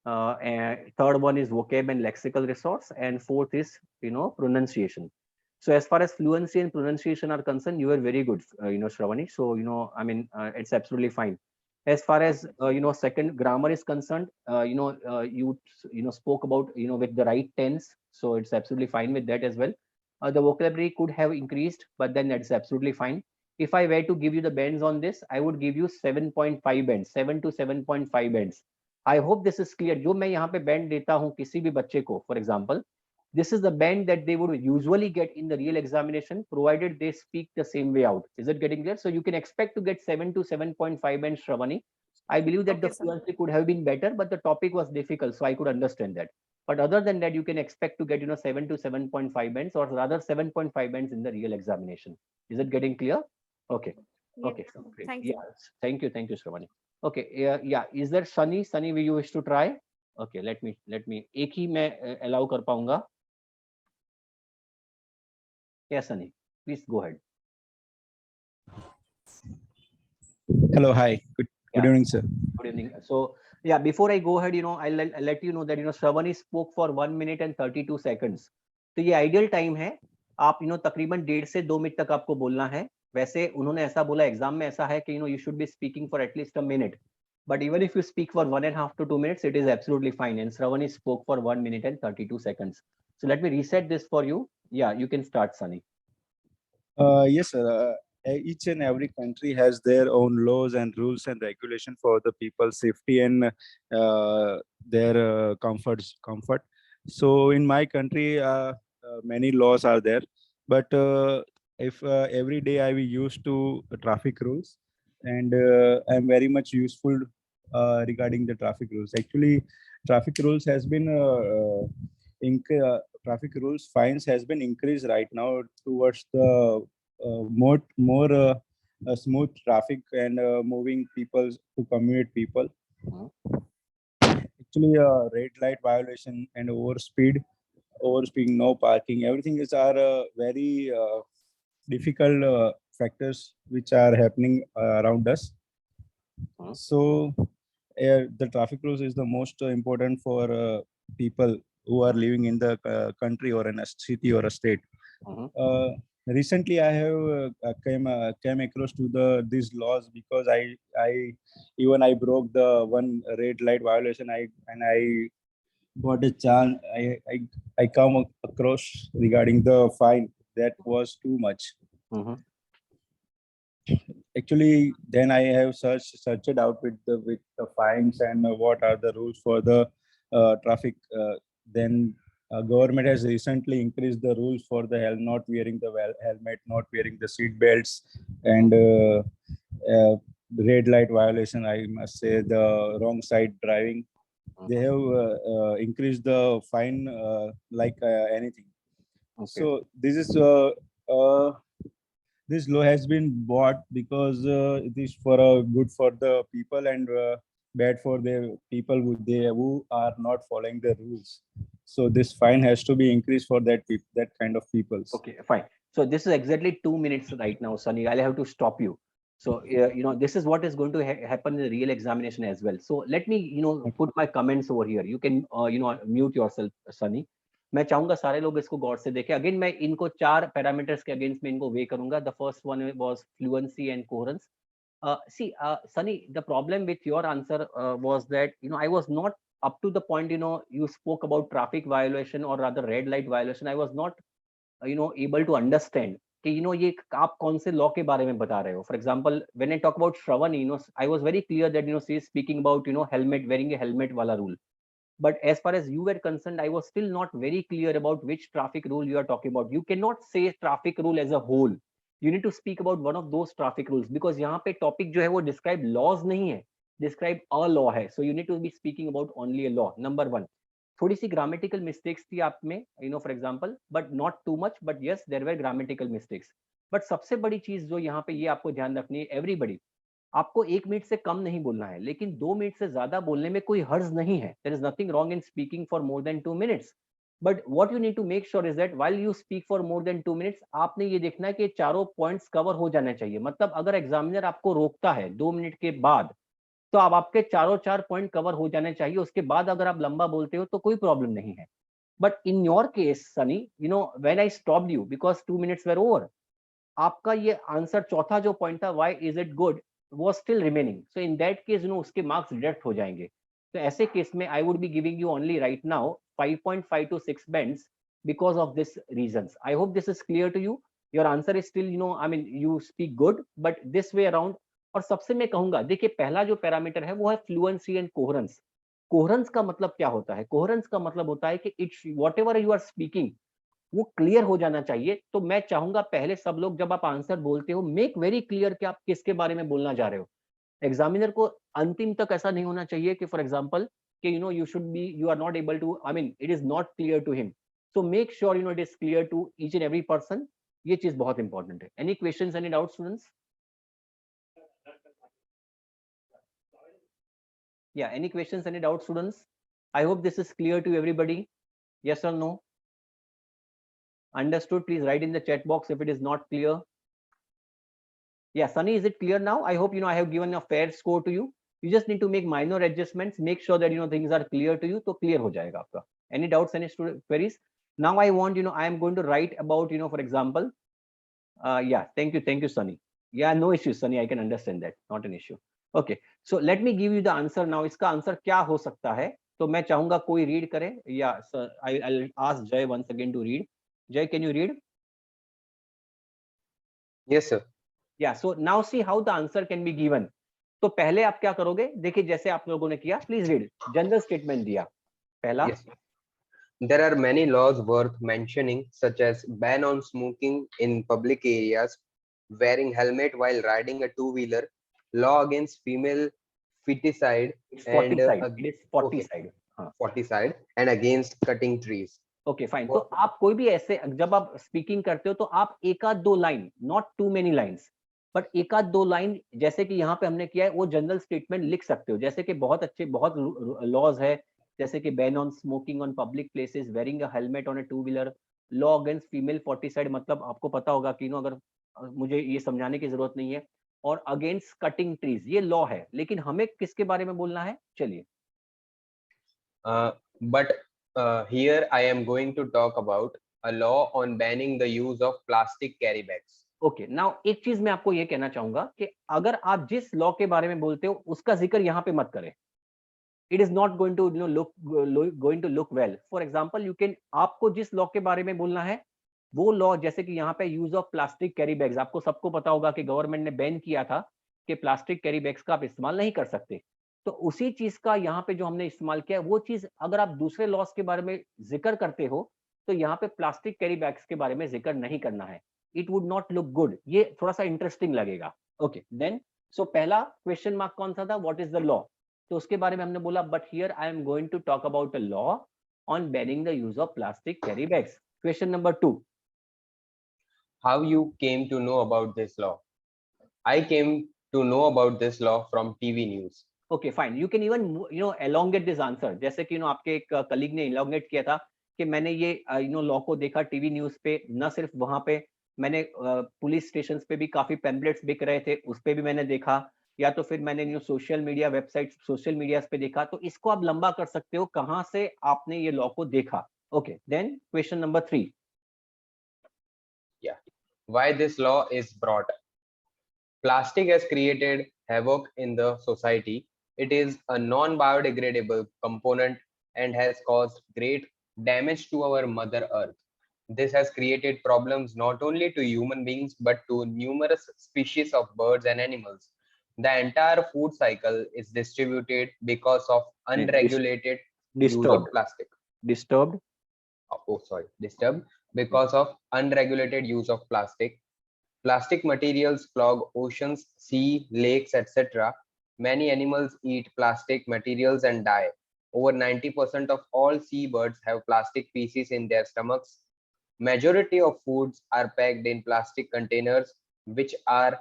And third one is vocab and lexical resource, and fourth is pronunciation. So as far as fluency and pronunciation are concerned, you are very good, Shravani. So I mean, it's absolutely fine. As far as second, grammar is concerned, you spoke about with the right tense, so it's absolutely fine with that as well. The vocabulary could have increased, but then that's absolutely fine. If I were to give you the bends on this, I would give you 7.5 bends, 7 to 7.5 bends. I hope this is clear. जो मैं यहाँ पे bend देता हूँ किसी भी बच्चे को, for example, this is the bend that they would usually get in the real examination, provided they speak the same way out. Is it getting clear? So you can expect to get 7 to 7.5 bends, Shravani. I believe that the fluency could have been better, but the topic was difficult, so I could understand that. But other than that, you can expect to get 7 to 7.5 bends, or rather 7.5 bends in the real examination. Is it getting clear? Okay. Okay. Yes, Great. thank Yeah. you. Thank you, Shravani. Okay. Yeah. Is there Sunny? Sunny, will you wish to try? Okay. Let me. एक ही मैं allow कर पाऊंगा. Yes, Sunny. Please go ahead. Hello, hi. Good evening, sir. Good evening. So yeah, before I go ahead, I'll let you know that Shravani spoke for 1 minute and 32 seconds. तो ये ideal time है. आप तकरीबन 1.5 से 2 minute तक आपको बोलना है. वैसे उन्होंने ऐसा बोला, एग्जाम में ऐसा है कि you should be speaking for at least a minute. But even if you speak for 1.5 to 2 minutes, it is absolutely fine. And Shravani spoke for 1 minute and 32 seconds. So let me reset this for you. Yeah, you can start, Sunny. Yes, sir. Each and every country has their own laws and rules and regulation for the people's safety and their comfort. So in my country, many laws are there, but if every day I will use to traffic rules, and I'm very much useful regarding the traffic rules. Actually, traffic rules has been traffic rules fines has been increased right now towards the more smooth traffic and moving people to commute people. Actually, red light violation and overspeeding, no parking, everything is are very difficult factors which are happening around us. So the traffic rules is the most important for people who are living in the country or in a city or a state. Recently I have came across to these laws because I broke the one red light violation. I got a chance. I come across regarding the fine that was too much. Actually, then I have searched out with the fines and what are the rules for the traffic. Then government has recently increased the rules for the not wearing the helmet, not wearing the seat belts, and red light violation. I must say the wrong side driving. They have increased the fine like anything. So this is this law has been bought because it is for good for the people and bad for the people who are not following the rules. So this fine has to be increased for that kind of people. Okay, fine. So this is exactly 2 minutes right now, Sunny. I'll have to stop you. So this is what is going to happen in the real examination as well. So let me put my comments over here. You can mute yourself, Sunny. मैं चाहूंगा सारे लोग इसको गौर से देखें. Again मैं इनको 4 parameters के अगेंस्ट में इनको वे करूंगा. The first one was fluency and coherence. See, Sunny, the problem with your answer was that I was not up to the point. You spoke about traffic violation or rather red light violation. I was not able to understand कि ये आप कौन से law के बारे में बता रहे हो. For example, when I talk about Shravan, I was very clear that she is speaking about helmet, wearing a helmet wala rule. But as far as you were concerned, I was still not very clear about which traffic rule you are talking about. You cannot say traffic rule as a whole. You need to speak about one of those traffic rules because यहाँ पे topic जो है वो describe laws नहीं है, describe a law है. So you need to be speaking about only a law. Number one. थोड़ी सी grammatical mistakes थी आप में, for example, but not too much. But yes, there were grammatical mistakes. But सबसे बड़ी चीज जो यहाँ पे ये आपको ध्यान रखनी है, everybody, आपको 1 मिनट से कम नहीं बोलना है, लेकिन 2 मिनट से ज्यादा बोलने में कोई हर्ज नहीं है. There is nothing wrong in speaking for more than 2 minutes. But what you need to make sure is that while you speak for more than 2 minutes, आपने ये देखना है कि चारों पॉइंट्स कवर हो जाने चाहिए. मतलब अगर एग्जामिनर आपको रोकता है 2 मिनट के बाद, तो अब आपके चारों 4 पॉइंट कवर हो जाने चाहिए. उसके बाद अगर आप लंबा बोलते हो तो कोई प्रॉब्लम नहीं है. But in your case Sunny, when I stopped you because 2 minutes were over, आपका ये आंसर चौथा जो पॉइंट था, why is it good, was still remaining. So in that case, उसके marks deduct हो जाएंगे. तो ऐसे केस में I would be giving you only right now 5.5 to 6 bands because of this reasons. I hope this is clear to you. Your answer is still, you speak good, but this way around. और सबसे मैं कहूंगा, देखिए पहला जो parameter है वो है फ्लुएंसी एंड कोहेरेंस. कोहेरेंस का मतलब क्या होता है? कोहेरेंस का मतलब होता है कि it's whatever you are speaking वो क्लियर हो जाना चाहिए. तो मैं चाहूंगा पहले सब लोग जब आप आंसर बोलते हो, मेक वेरी क्लियर कि आप किसके बारे में बोलना चाह रहे हो. एग्जामिनर को अंतिम तक ऐसा नहीं होना चाहिए कि फॉर एग्जांपल कि you are not able to, it is not clear to him. So make sure it is clear to each and every person. ये चीज बहुत इंपॉर्टेंट है. Any questions, any doubt students? या any questions, any doubt students? I hope this is clear to everybody. Yes और no? Understood? Please write in the chat box if it is not clear. Yeah, Sunny, is it clear now? I hope I have given a fair score to you. You just need to make minor adjustments. Make sure that things are clear to you. So clear हो जाएगा आपका. Any doubts, any student queries? Now I want I am going to write about for example. Yeah, thank you, Sunny. Yeah, no issues, Sunny. I can understand that. Not an issue. Okay, so let me give you the answer now. इसका answer क्या हो सकता है? तो मैं चाहूंगा कोई read करे. Yeah, sir, I'll ask Jay once again to read. Jay, can you read? Yes, sir. Yeah, so now see how the answer can be given. तो पहले आप क्या करोगे? देखिए जैसे आप लोगों ने किया, प्लीज रीड. जनरल स्टेटमेंट दिया पहला. Yes. There are many laws worth mentioning, such as ban on smoking in public areas, wearing helmet while riding a two-wheeler, law against female feticide, It's 40 and side. It is 40 okay, side. हाँ. 40 side, and against cutting trees. Okay fine. तो आप कोई भी ऐसे जब आप speaking करते हो तो आप एक आध दो line, not too many lines, but एक आध दो लाइन जैसे कि यहाँ पे हमने किया है वो जनरल स्टेटमेंट लिख सकते हो. जैसे कि बहुत लॉज है, जैसे कि ban on smoking on public places, wearing a helmet on a two wheeler, law against female foeticide. मतलब आपको पता होगा कि अगर मुझे ये समझाने की जरूरत नहीं है. और अगेंस्ट कटिंग ट्रीज, ये लॉ है, लेकिन हमें किसके बारे में बोलना है? चलिए. But Here I am going to talk about a law on banning the use of plastic carry bags. Okay now एक चीज मैं आपको ये कहना चाहूंगा कि अगर आप जिस लॉ के बारे में बोलते हो उसका जिक्र यहाँ पे मत करें. It is not going to look well. For example you can, आपको जिस लॉ के बारे में बोलना है वो लॉ, जैसे कि यहाँ पे use of plastic carry bags, आपको सबको पता होगा कि गवर्नमेंट ने बैन किया था कि प्लास्टिक कैरी बैग्स का आप इस्तेमाल नहीं कर सकते. तो उसी चीज का यहाँ पे जो हमने इस्तेमाल किया है, वो चीज अगर आप दूसरे लॉस के बारे में जिक्र करते हो तो यहाँ पे प्लास्टिक कैरी बैग्स के बारे में जिक्र नहीं करना है. It would not look good. ये थोड़ा सा इंटरेस्टिंग लगेगा. ओके देन, सो पहला क्वेश्चन मार्क कौन सा था? What is the law? तो उसके बारे में हमने बोला, but here I am going to talk about a law on banning the use of plastic carry bags. Question number 2. How you came to know about this law? I came to know about this law from TV news. Okay, fine. You can even elongate this answer. जैसे कि आपके एक colleague ने elongate किया था कि मैंने ये लॉ को देखा टीवी न्यूज पे. न सिर्फ वहां पे, मैंने पुलिस स्टेशन पे भी काफी पैम्पलेट्स बिक रहे थे, उस पे भी मैंने देखा, या तो फिर मैंने social media website, social media पे देखा. तो इसको आप लंबा कर सकते हो, कहां से आपने ये लॉ को देखा. Okay then question number 3. Why this law is brought? Plastic has created havoc in the society. It is a non-biodegradable component and has caused great damage to our Mother Earth. This has created problems not only to human beings but to numerous species of birds and animals. The entire food cycle is distributed because of unregulated use of plastic. Disturbed Because of unregulated use of plastic. Plastic materials clog oceans, sea, lakes, etc. Many animals eat plastic materials and die. Over 90% of all seabirds have plastic pieces in their stomachs. Majority of foods are packed in plastic containers, which are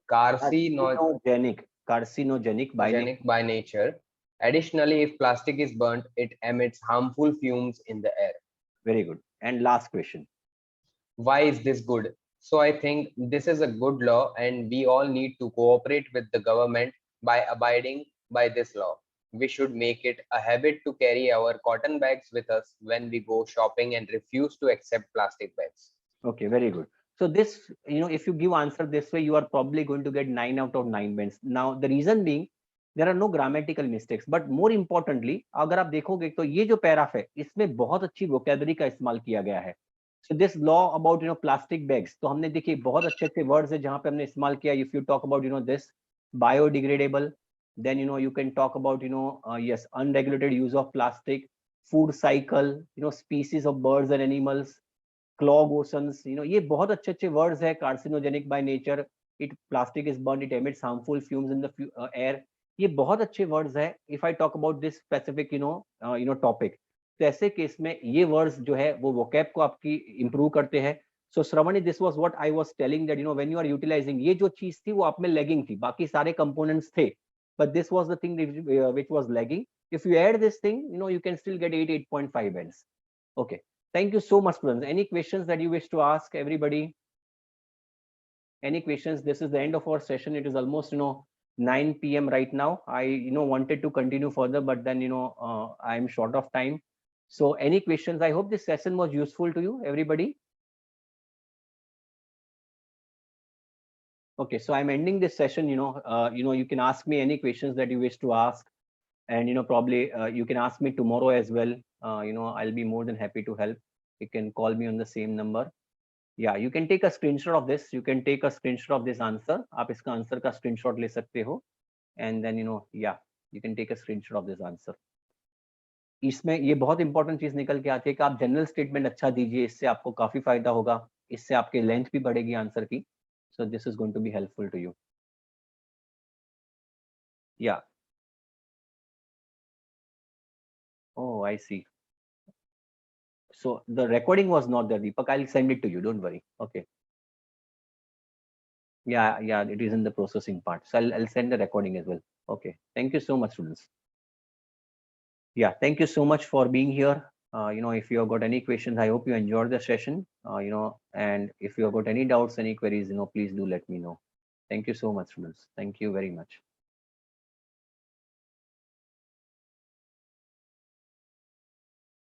carcinogenic by nature. Additionally, if plastic is burnt, it emits harmful fumes in the air. Very good. And last question. Why is this good? So I think this is a good law and we all need to cooperate with the government by abiding by this law. We should make it a habit to carry our cotton bags with us when we go shopping and refuse to accept plastic bags. Okay, very good. So this, if you give answer this way, you are probably going to get 9 out of 9 bends. Now, the reason being, there are no grammatical mistakes, but more importantly, अगर आप देखोगे तो ये जो पैराफ है, इसमें बहुत अच्छी वोकैबुलरी का इस्तेमाल किया गया है. So this law about plastic bags, तो हमने देखिए बहुत अच्छे वर्ड्स है जहाँ पे हमने इस्तेमाल किया. If you talk about this biodegradable, then you can talk about yes, unregulated use of plastic, food cycle, species of birds and animals, clog oceans, ये बहुत अच्छे वर्ड्स है. Carcinogenic by nature, plastic is burned, it emits harmful fumes in the air. ये बहुत अच्छे words है. If I talk about this specific topic, तो ऐसे केस में ये वर्ड्स जो है वो वोकैब को आपकी इंप्रूव करते हैं. So Shravani, this was what I was telling that when you are utilising, ये जो चीज थी वो आप में लैगिंग थी, बाकी सारे कंपोनेंट्स थे, but this was the thing which was lagging. If you add this thing, you can still get 8.5 bands. Okay, thank you so much students. Any questions that you wish to ask everybody? Any questions? This is the end of our session. It is almost 9 p.m. right now. I wanted to continue further, but then I am short of time. So any questions? I hope this session was useful to you, everybody. Okay, so I'm ending this session. You can ask me any questions that you wish to ask, and probably you can ask me tomorrow as well. I'll be more than happy to help. You can call me on the same number. Yeah, you can take a screenshot of this. You can take a screenshot of this answer. आप इसका answer का screenshot ले सकते हो, and then yeah, you can take a screenshot of this answer. इसमें ये बहुत important चीज निकल के आती है कि आप जनरल स्टेटमेंट अच्छा दीजिए, इससे आपको काफी फायदा होगा, इससे आपके लेंथ भी बढ़ेगी आंसर की. So this is going to be helpful to you. या oh, I see. So the recording was not there, Deepak. I'll send it to you, don't worry. Okay. Yeah, it is in the processing part, so I'll send the recording as well. Okay, thank you so much, students. Yeah, thank you so much for being here. If you have got any questions, I hope you enjoyed the session. And if you have got any doubts, any queries, please do let me know. Thank you so much, students. Thank you very much.